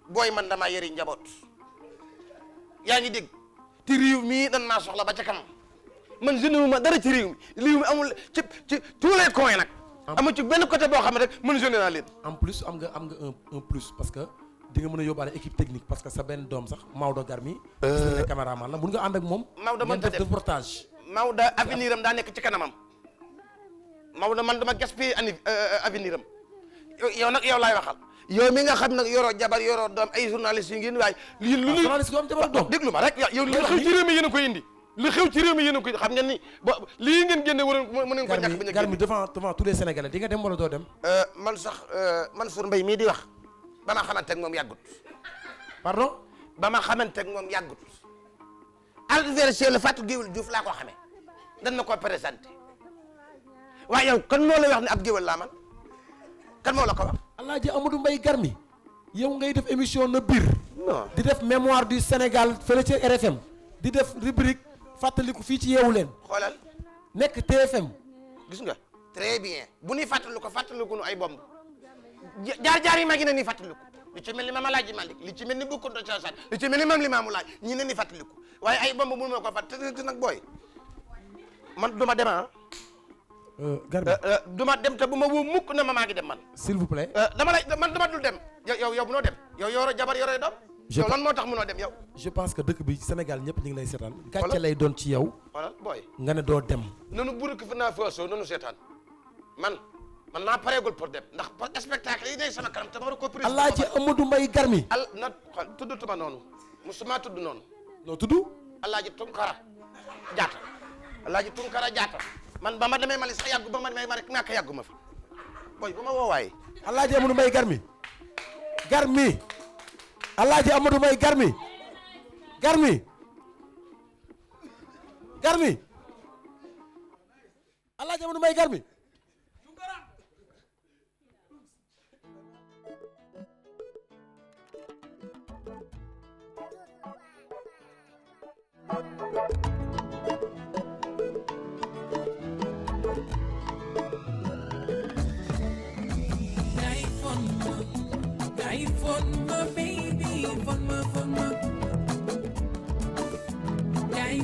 booy man damaa yëri njaboot. yaa ngi dégg ci réew mi dan maa soxla ba ca kanam man jeune ma dara ci réew mi amul ci tous les coins nag. amul ci benn côté boo xam ne rek man jeune naa leen. en plus am nga un plus parce que di nga mën a yóbbaale équipe technique parce que sa benn doom sax Maodo Garmi. gis nañ ne caméraman la mun nga ànd ak moom. Maodo man def reportage. Maodo avenir am daa nekk ci kanamam. Maodo man dama gaspiller avenir am yow nag yow laay waxal. yow mi nga xam nag yoroo jabar yoroo doom ay journaliste yu ngeen waaye. lii lu journaliste yu am jabar doom déglu ma rek yow li xew ci réew mi yéen a koy indi. li xew ci réew mi yéen a koy xam ngeen ni ba lii ngeen génne war mën ngeen ko ñàkk bañ a Garmi devant tous les Sénégalais di nga dem wala doo dem. man sax Mansour Mbaye mii di wax ba ma xamante ak moom yàggut. pardon. ba ma xamante ak moom yàggut. adversaire la Fatou Géwél Diouf laa ko xamee dan na ko présenté waaye yow kan moo lay wax ne ab géwél laa man kan moo la ko wax. Alaaji Amadou Mbaye Garmi yow ngay def émission na biir. non di def mémoire du Sénégal fële ca RFM di def rubrique fàttaliku fii ci yeewu leen. xoolal nekk TFM. gis nga très bien bu ñuy fàttaliku nu ay bomb jaar yi maa ngi ne nii fàttaliku li ci mel ni Mama Laaji Malick li ci mel ni Boukounta Thiassane li ci mel ni Mame Limamou Laye ñi ne ni fàttaliku waaye ay bomb mënu ma ko fàttali te nag booy man du ma dem Garmi du ma dem te bu ma woo mukk na ma maa ngi dem man. s'il vous plaît. man dama dul dem yow munoo dem yow yoroo jabar yoroo doom. yow lan moo tax munoo dem yow. je pense que dëkk bi Sénégal ñëpp ñu ngi lay seetaan. gàcce lay doon ci yow. voilà booy. nga ne doo dem. nanu Burkina Faso nanu seetaan man naa pareegul pour dem ndax pour spectacle yi day sama kanam te ma war a ko. Alaaji Amadou Mbaye Garmi. na tuddutuma noonu musuma tudd noonu. noo tudd. Alaaji Tunkara Jaata. Alaaji Tunkara Jaata. man ba ma demee Mali sax yàggu ba ma demee Mali ñàkk yàggu ma fa booy bu ma woowaay. Alaaji Amadou Mbaye Garmi. Garmi. Alaaji Amadou Mbaye Garmi. Garmi. Garmi. Alaaji Amadou Mbaye Garmi. Kay fon ma baby, fon ma. Kay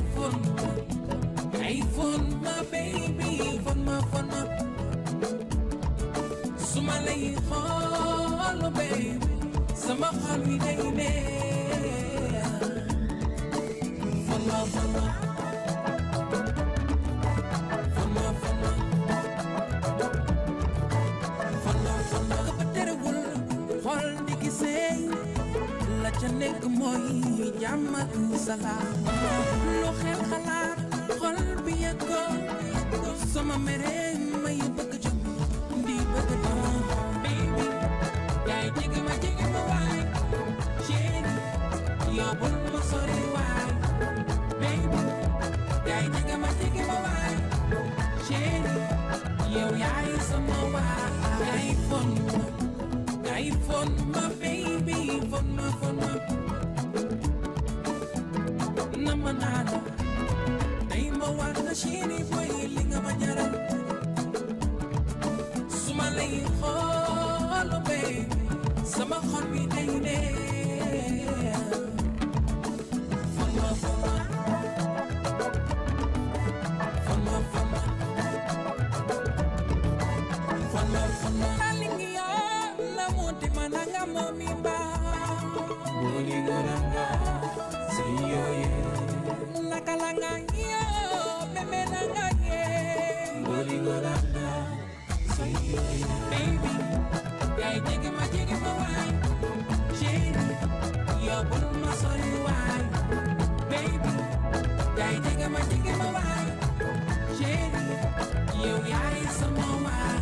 fon ma baby, fon ma. Suma lay xool baby, sama xol wi day neex. Fon ma. Xol di gisee la ca nekk mooy jàmm ak salaam lu xel xalaat xol bi yëg ko sama mere may bëgg jëm di bëgg doon baby yaay jege ma waay chéri yow bul ma sori waay baby yaay jege ma waay chéri yow yaay sama waay yaay fon Kay fon ma baby, fon ma. Nama nana, ay ma war na shini boy li nga ma jaral. Suma lay xool baby, sama xol bi day neex. Fon ma. Baby, yaay jege ma waay, chéri, yow bul ma sori waay. Baby, yaay jege ma waay, chéri, yow yaay sama waay.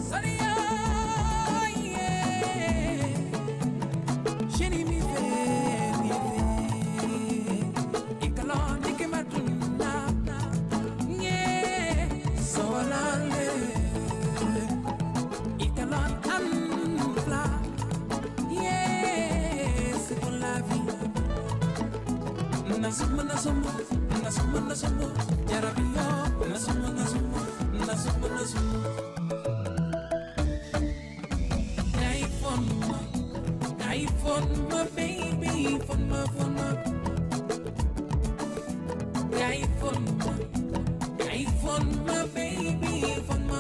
Sori yoo, yeah, chéri mi fee, ikalon dike ma tunda, yeah, solale. Nasumu, Jarabio, nasumu. Kay fon ma baby, fon ma. Kay fon ma baby, fon ma.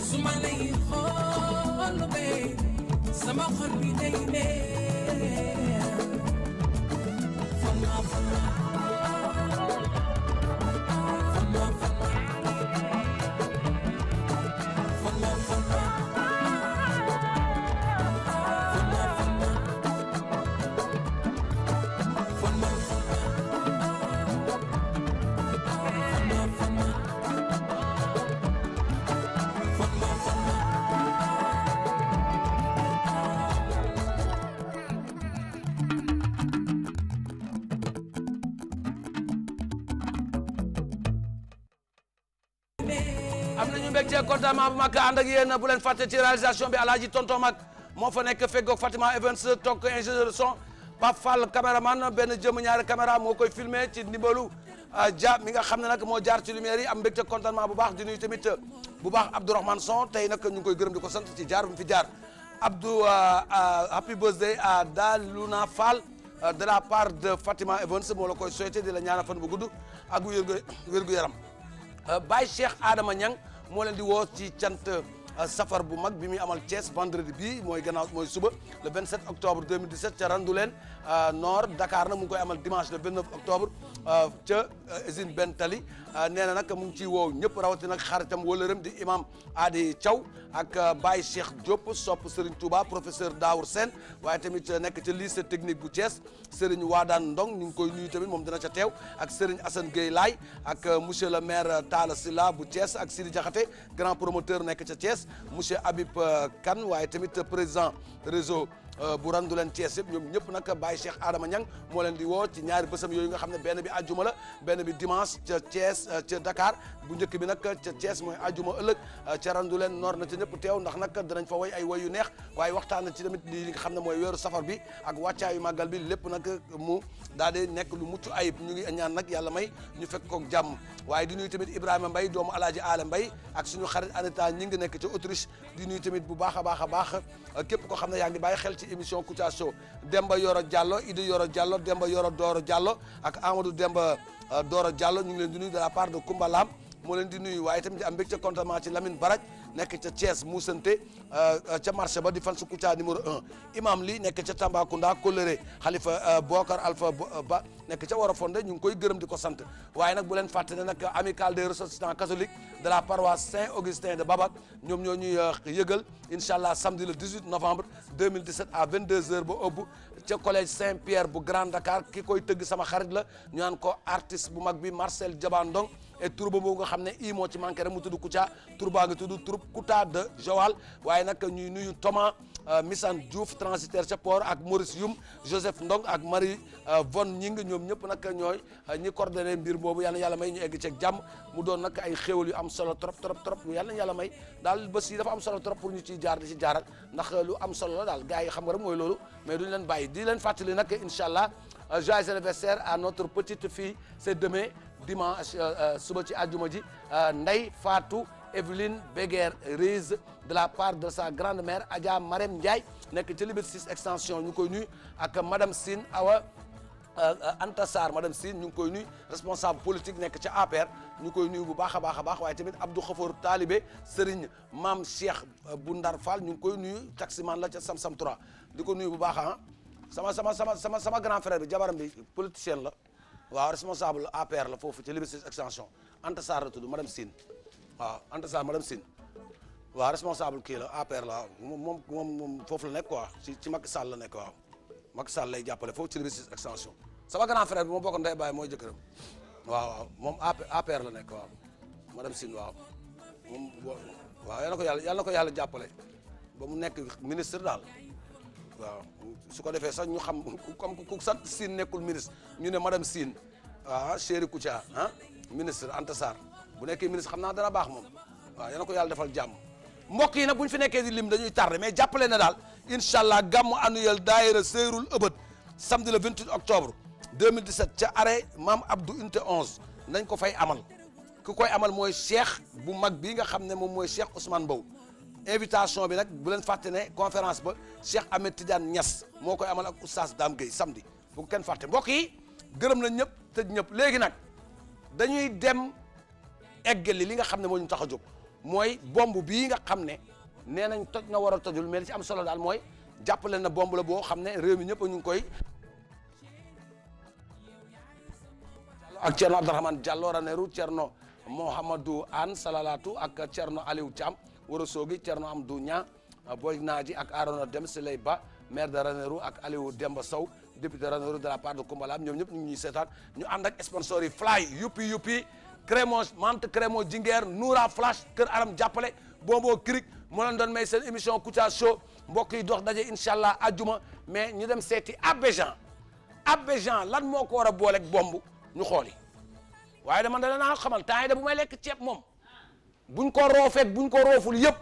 Suma lay xool baby, sama xol bi day neex. am nañu mbégte contentement bu mag ànd ak yéen bu leen fàtte ci réalisation bi Alaaji Tonton Mag moo fa nekk feggoog Fatima Evans toog ingénieur de son Pape Fall caméraman benn jëm ñaari caméra moo koy filmé ci ndimbalu Dia mi nga xam ne nag moo jaar ci lumière yi am mbégte contentement bu baax di nuyu tamit bu baax Abdourahmane Son tey nag ñu ngi koy gërëm di ko sant ci jaar bu mu fi jaar Abdou happy birthday à Daluna Fall de la part de Fatima Evans moo la koy souhaité di la ñaanal fan bu gudd ak wér gu yaram Baye Cheikh Adama Niang moo leen di woo ci cant safar bu mag bi muy amal Thiès vendredi bii mooy gannaaw mooy suba le 27 octobre 2017 ca Randoulène nord Dakar nag mu ngi koy amal dimanche le 29 octobre ca usine Ben Tali nee na nag mu ngi ciy woow ñëpp rawatina nag xaritam wëlëram di imam Adi Thiaw ak Baye Cheikh Diop sopp Serigne Touba professeur Daour Sène waaye tamit nekk ca lycée technique bu Thiès Serigne Wadane Ndong ñu ngi koy nuyu tamit moom dina ca teew ak Serigne Assane Gueye Laye ak monsieur le maire Talla Sylla bu Thiès ak Sidi Diakhaté grand promoteur nekk ca Thiès monsieur Habib Kane waaye tamit président réseau bu randu leen Thiès yëpp ñoom ñëpp nag Baye Cheikh Adama Niang moo leen di woo ci ñaari bësam yooyu nga xam ne benn bi àjjuma la benn bi dimanche ca Thiès ca Dakar bu njëkk bi nag ca Thiès mooy àjjuma ëllëg ca randu leen noor na ca ñëpp teew ndax nag danañ fa woy ay woy yu neex waaye waxtaan na ci tamit li nga xam ne mooy weeru safar bi ak wàccaayu màggal bi lépp nag mu daal di nekk lu mucc ayib ñu ngi ñaan nag yàlla may ñu fekk kook jàmm waaye di nuyu tamit Ibrahima Mbaye doomu Alaaji Aale Mbaye ak suñu xarit Anita ñi ngi nekk ca Autriche di nuyu tamit bu baax a baax képp koo xam ne yaa ngi bàyyi xel ci émission Kouthia Show Demba Yoro Diallo Idi Yoro Diallo Demba Yoro Doro Diallo ak Amadou Demba Doro Diallo ñu ngi leen di nuyu de la part de Koumba Lam moo leen di nuyu waaye tamit di am mbégte contentement ci Lamine Baraj nekk ca Thiès Moussante ca marché ba di fan su Kouthia numéro 1 imam li nekk ca Tambacounda Koléré Khalifa Bokar Alpha Ba nekk ca Warafonde ñu ngi koy gërëm di ko sant waaye nag bu leen fàtte ne nag amicale des ressortissants catholiques de la paroisse Saint-Augustin de Babac ñoom ñoo ñuy yëgal incha allah samedi le 18 novembre 2017 à 22h ba ëbb ca collège Saint-Pierre bu Grand Dakar ki koy tëgg sama xarit la ñu naan ko artiste bu mag bi Marcel Diabandong et tur boobu nga xam ne i moo ci manqué rek mu tudd Kouthia tur baa nga tudd troupe Kouta de Joal waaye nag ñuy nuyu Thomas Missane Diouf transitaire ca port ak Maurice Youm Joseph Ndong ak Marie Von Ñing ñoom ñëpp nag ñooy ñi coordonné mbir boobu yal na yàlla may ñu egg ceeg jàmm mu doon nag ay xéwal yu am solo trop yal na yàlla may daal bés yi dafa am solo trop pour ñu ciy jaar di ci jaaral ndax lu am solo la daal gars yi xam nga rek mooy loolu mais duñu leen bàyyi di leen fàttali nag incha allah joyeux anniversaire à notre petite fille c'est demain dimanche suba ci àjjuma ji Ndeye Fatou Evelyne Béguer Reise de la part de sa grande-mère Adja Marème Ndiaye nekk ci Liberté 6 extension ñu koy nuyu ak madame Sine Awa Anta Sarr madame Sine ñu ngi koy nuyu responsable politique nekk ca APR ñu koy nuyu bu baax a baax waaye tamit Abdou Khafour Talibé Serigne Mame Cheikh bu Ndar Fall ñu ngi koy nuyu taximan la ca Samsam 3 di ko nuyu bu baax sama grand frère bi jabaram bi politicien la waaw responsable APR la foofu ci Liberté 6 extension Anta Sarr la tudd madame Sine waaw Anta Sarr madame Sine waaw responsable kii la APR la moom foofu la nekk quoi ci Macky Sall la nekk waaw Macky Sall lay jàppale foofu ci Liberté 6 extension sama grand frère bi moo bokk ndey baay mooy jëkkëram waaw moom APR la nekk waaw madame Sine waaw moom waaw yal na ko yàlla jàppale ba mu nekk ministre daal waaw su ko defee sax ñu xam comme ku sant Sine nekkul ministre ñu ne madame Sine chéri Kouthia ministre Anta Sarr bu nekkee ministre xam naa dana baax moom waaw yal na ko yàlla defal jàmm mbokk yi nag bu ñu fi nekkee di lim dañuy tardé mais jàppale na daal incha allah gàmmu annuel daayira Seyrul Ëbët samedi le 28 octobre 2017 ca arrêt Mame Abdou unité 11 nañ ko fay amal ku koy amal mooy cheikh bu mag bii nga xam ne moom mooy Cheikh Ousmane Mbow invitation bi nag bu leen fàtte ne conférence ba Cheikh Ahmed Tidiane Niass moo koy amal ak oustaz Dame Gueye samedi bu ko kenn fàtte mbokk yi gërëm nañ ñëpp tëj ñëpp léegi nag dañuy dem eggali li nga xam ne moo ñu tax a jóg mooy bomb bii nga xam ne nee nañ toj na war a tojul mais li ci am solo daal mooy jàppale na bomb la boo xam ne réew mi ñëpp ñu ngi koy ak Thierno Abdourahmane Diallo Ranérou Thierno Mohamadou Anne Salalatu ak Thierno Aliou Thiam Wuro Sogi Thierno Amdou Nia Boy Naaji ak Arona Dem Siley Ba maire de Ranérou ak Aliou Demba Sow député Ranérou de la part de Koumbalam ñoom ñëpp ñu ngi ñuy seetaan ñu ànd ak sponsor yi Fly yuppi Crémo Mante Crémo Jinguer Noura Flash Kër Aram jàppale Bombo Krik moo leen doon may seen émission Kouthia Show mbokk yi dox daje incha allah ajjuma mais ñu dem seeti Abéjan lan moo ko war a booleeg bomb ñu xooli waaye dama danaa xamal temps yi da bu may lekk ceeb moom buñ ko roofeeg buñ ko rooful yëpp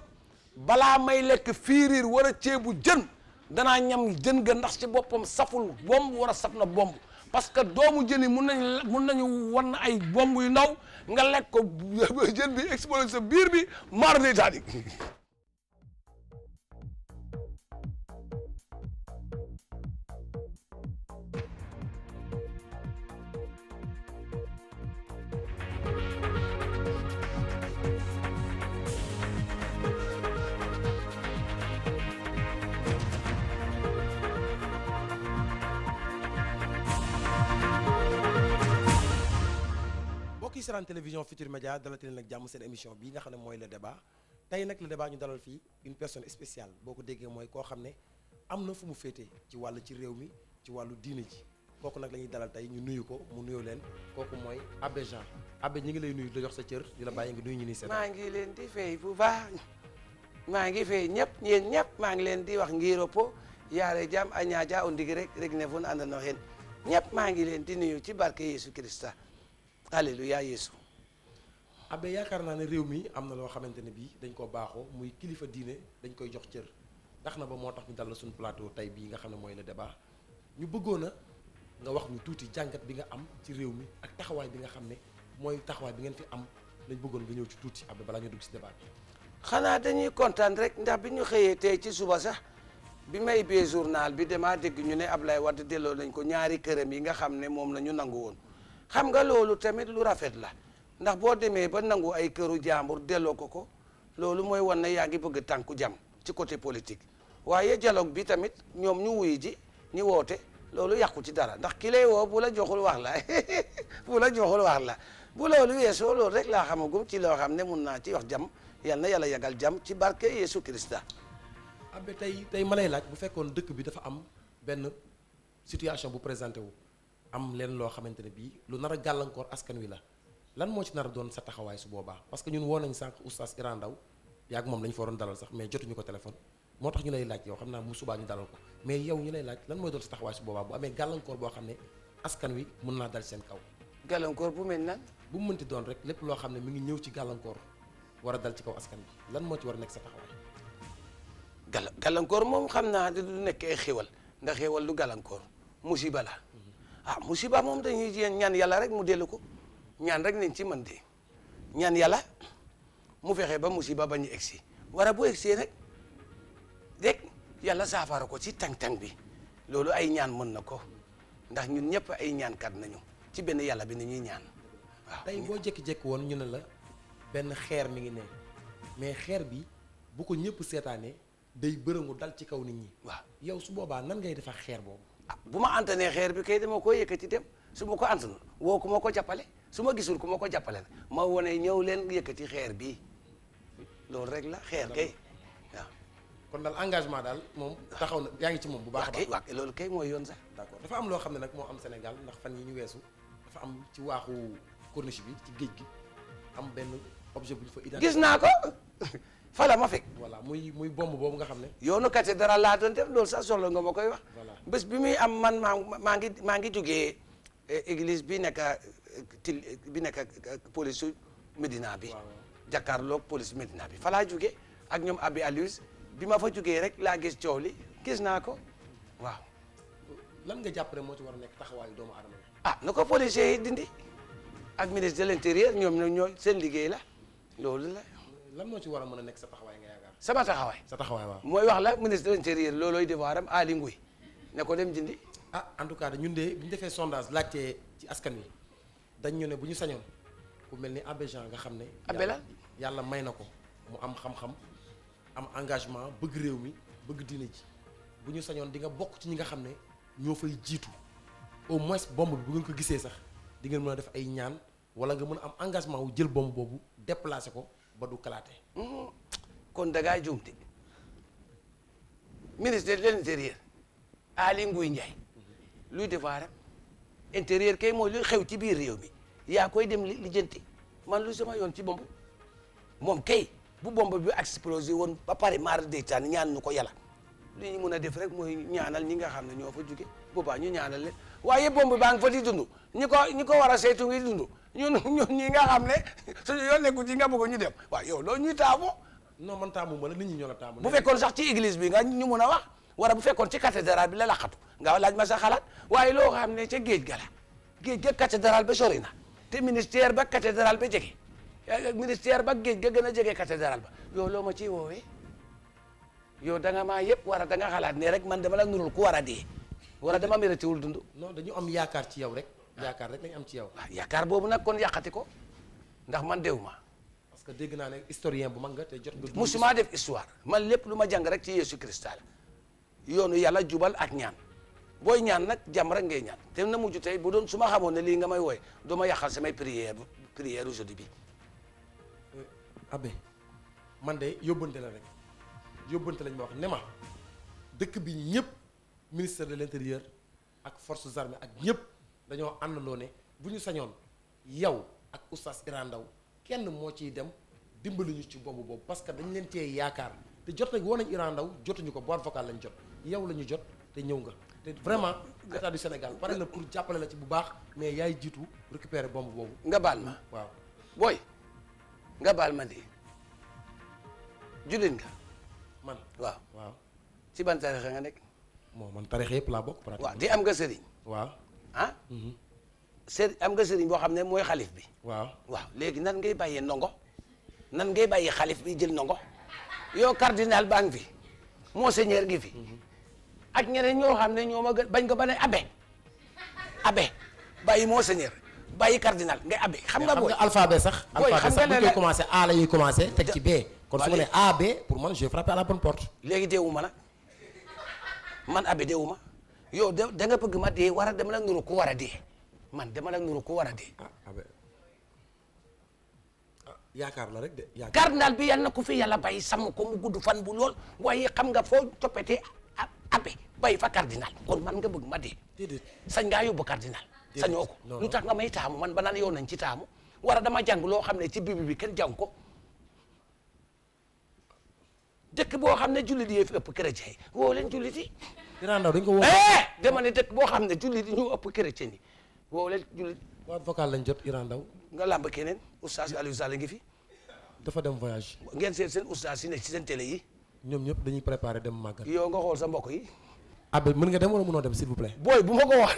balaa may lekk fiiriir war a ceebu jën danaa ñam jën ga ndax ci boppam saful bomb war a saf na bomb parce que doomu jën yi mun nañu wan ay bomb yu ndaw nga lekk ko jën bi explosé sa biir bi maar day taani mbokk yi seetaan télévision Futur Média dalati leen nag jàmm seen émission bii nga xam ne mooy le débat tey nag le débat ñu dalal fii une personne spéciale boo ko déggee mooy koo xam ne am na fu mu féetee ci wàllu ci réew mi ci wàllu diine ji kooku nag la ñuy dalal tey ñu nuyu ko mu nuyoo leen kooku mooy Abéjan Abé ñi ngi lay nuyu di jox sa cër di la bàyyi nga nuyu ñu ni seetaan. maa ngi leen di fay bu baax maa ngi fay ñëpp ñeen ñëpp maa ngi leen di wax ngiropo yaare jam a ñaaja o ndig rek ne fun andano hen ñëpp maa ngi leen di nuyu ci barke Yesu Christa alléluia Yesu. Abbé yaakaar naa ne réew mi am na loo xamante ne bii dañ ko baaxoo muy kilifa diine dañ koy jox cër tax na ba moo tax ñu dal la suñu plateau tey bii nga xam ne mooy le débat ñu bëggoon a nga wax ñu tuuti jàngat bi nga am ci réew mi ak taxawaay bi nga xam ne mooy taxawaay bi ngeen fi am lañ bëggoon nga ñëw ci tuuti Abbé balaa ñu dugg ci débat bi. xanaa dañuy kontaan rek ndax bi ñu xëyee tey ci suba sax bi may bee journal bi damaa dégg ñu ne Ablaye Wade delloo nañ ko ñaari këram yi nga xam ne moom la ñu nangu woon xam nga loolu tamit lu rafet la ndax boo demee ba nangu ay këru jàmbur delloo ko loolu mooy wan ne yaa ngi bëgg tànku jàmm ci côté politique waaye dialogue bi tamit ñoom ñu wuy ji ñu woote loolu yàqu ci dara ndax ki lay woo bu la joxul wax la bu la joxul wax la bu loolu weesoo loolu rek laa xamagum ci loo xam ne mun naa ci wax jàmm yal na yàlla yagal jàmm ci barke Yesu Christa. Abbé tey ma lay laaj bu fekkoon dëkk bi dafa am benn situation bu présenté wu am leen loo xamante ne bii lu nar a gàllankoor askan wi la lan moo ci nar a doon sa taxawaay su boobaa parce que ñun woo nañ sànq oustaz Iran Ndaw yaag moom lañ fa waroon dalal sax mais jotuñu ko téléphone moo tax ñu lay laaj yow xam naa mu subaa ñu dalal ko mais yow ñu lay laaj lan mooy doon sa taxawaay su boobaa bu amee gàllankoor boo xam ne askan wi mën naa dal seen kaw. gàllankoor bu mel nan. bu mu mënti doon rek lépp loo xam ne mi ngi ñëw ci gàllankoor war a dal ci kaw askan bi lan moo ci war a nekk sa taxawaay. gàllankoor moom xam naa du nekk ay xéwal ndax xéwal du gàllankoor musiba la musiba moom dañuy ñaan yàlla rek mu dellu ko ñaan rek nañ ci mën de ñaan yàlla mu fexe ba musiba ba ñu egsi wara bu egsee rek yàlla saafara ko ci tàng-tàng bi loolu ay ñaan mën na ko ndax ñun ñëpp ay ñaankat nañu ci benn yàlla bi nañuy ñaan waaw. tey boo jékki-jékki woon ñu ne la benn xeer mi ngi ne mais xeer bi bu ko ñëpp seetaanee day bërëngu dal ci kaw nit ñi. waaw yow su boobaa nan ngay defar xeer boobu. bu ma antanee xeer bi kay dama ko yëkkati dem su ma ko antan woo ku ma ko jàppale su ma gisul ku ma ko jàppale ma wone ñëw leen yëkkati xeer bi loolu rek la xeer kay waaw. kon daal engagement daal moom taxaw na yaa ngi ci moom bu baax a baax. waaw loolu kay mooy yoon sax. d'accord dafa am loo xam ne nag moo am Sénégal ndax fan yi ñu weesu dafa am ci waaxu corniche bi ci géej gi am benn objet bu ñu fa identifié. gis naa ko fala ma fekk. voilà muy bomb boobu nga xam ne. yoonu cathédrale laa doon def loolu sax soxla nga ma koy wax. voilà bés bi muy am man maa ngi jógee église bi nekk police su Médina bi. jàkkaarloog police Médina bi fa laa jógee ak ñoom Abi Alius bi ma fa jógee rek laa gis coow li gis naa ko waaw. lan nga jàpp ne moo ci war a nekk taxawaayu doomu aadama yi. na ko policiers yi dindi ak ministre de l'intérieur ñoo seen liggéey la loolu la. lan moo ci war a mën a nekk sa taxawaay nga yaakaar. sama taxawaay. sa taxawaay waaw. mooy wax la ministre de l'intérieur loolooy devoiram Aly Ngouille ne ko dem dindi. en tout cas ñun de bi ñu defee sondage laajte ci askan wi dañ ñu ne bu ñu sañoon ku mel ni Abbé Jean nga xam ne. Abbé la yàlla may na ko mu am xam-xam am engagement bëgg réew mi bëgg diine ji bu ñu sañoon di nga bokk ci ñi nga xam ne ñoo fay jiitu au moins bombe bi bu ngeen ko gisee sax di ngeen mën a def ay ñaan wala nga mën a am engagement wu jël bombe boobu déplacé ko ba du kalaate. kon da ngaa juumte ministre de l'intérieur Aly Ngouille Ndiaye luy defaram intérieur kay mooy luy xew ci biir réew mi yaa koy dem lijjanti man lu sama yoon ci bomb moom kay bu bomb bi explosé woon ba pare maar deytaan ñaan ñu ko yàlla li ñu mën a def rek mooy ñaanal ñi nga xam ne ñoo fa jóge boobaa ñu ñaanal leen waaye bomb baa nga fa di dund ñi ko war a saytu ngi dund ñun ñi nga xam ne suñu yoon nekku ci nga bëgg ñu dem waaw yow loolu ñuy taamu. non man taamu ma la nit ñi ñoo la taamu. bu fekkoon sax ci église bi nga ñu mun a wax wala bu fekkoon ci cathédrale bi la laqatu nga laaj ma sa xalaat waaye loo xam ne ca géej ga la géej ga cathédrale ba sori na te ministère ba cathédrale ba jege ministère ba géej ga gën a jege cathédrale ba yow loo ma ciy woowee yow da nga maa yëpp war a da nga xalaat ne rek man dama la nurul ku war a dee wala dama mérité wul dund. non dañu am yaakaar ci yow rek. yaakaar rek lañ am ci yow. waaw yaakaar boobu nag kon yàqati ko ndax man dew ma. parce que dégg naa ne historien bu mag nga te jot nga. musuma def histoire man lépp lu ma jàng rek ci Yesu Christa la yoonu yàlla jubal ak ñaan booy ñaan nag jàmm rek ngay ñaan te na mujj tey bu doon su ma xamoon ne lii nga may wooye doo ma yàqal samay prière aujourd'hui bi. Abbé man de yóbbante la rek yóbbante lañ ma wax ne ma dëkk bi ñëpp ministère de l'intérieur ak forces armées ak ñëpp dañoo àndandoo ne bu ñu sañoon yow ak oustaz Iran Ndaw kenn moo ciy dem dimbali ñu ci bomb boobu parce que dañ leen cee yaakaar te jot nañ woo nañ Iran Ndaw jotuñu ko boîte vocale lañ jot yow la ñu jot te ñëw nga te vraiment état du Sénégal pare na pour jàppale la ci bu baax mais yaay jiitu récupérer bombe boobu. nga baal ma waaw booy nga baal ma de jullit nga. man waaw ci ban tarixa nga nekk. bon man tarixa yëpp laa bokk pratiquement. waaw di am nga sëriñ. waaw ah. am nga sëriñ boo xam ne mooy xalif bi. waaw léegi nan ngay bàyyee ndongo nan ngay bàyyee xalif bi jël ndongo yow cardinal baa ngi fi monseigneur ngi fi ak ñeneen ñoo xam ne ñoo ma gën bañ ko ba ne abbé bàyyi monseigneur bàyyi cardinal ngay abbé xam nga booy alphabet sax. booy alphabet sax bu ñu commencé A la ñuy commencé teg ci B. kon su ma nee A B pour man j'ai frappé à la bonne porte. léegi deewuma nag man abbé deewuma yow da nga bëgg ma dee war a dama la nuru ku war a dee man dama la nuru ku war a dee. yaakaar la rek de yaakaar. cardinal bi yal na ko fi yàlla bàyyi sàmm ko mu gudd fan bu lool waaye xam nga foo coppetee abbé bàyyi fa cardinal kon man nga bëgg ma dee. déedéet sañ ngaa yóbbu cardinal. sañoo ko lu tax nga may taamu man ba naan yow nañ ci taamu war a dama jàng loo xam ne ci bible bi kenn jàng ko dëkk boo xam ne jullit yi fi ëpp chrétien yi woo leen jullit yi. dinaa ndaw dañ ko woo. dama ne dëkk boo xam ne jullit yi ñoo ëpp chrétien yi woo leen jullit. waaw vocal lañ jot Iran Ndaw nga làmb keneen oustaz Aliou Sall ngi fi. dafa dem voyage. ngeen seet seen oustaz yi ne ci seen télé yi. ñoom ñëpp dañuy préparer dem màggal. yow nga xool sa mbokk yi. abbé mën nga dem wala mënoo dem s'il vous plaît. booy bu ma ko wax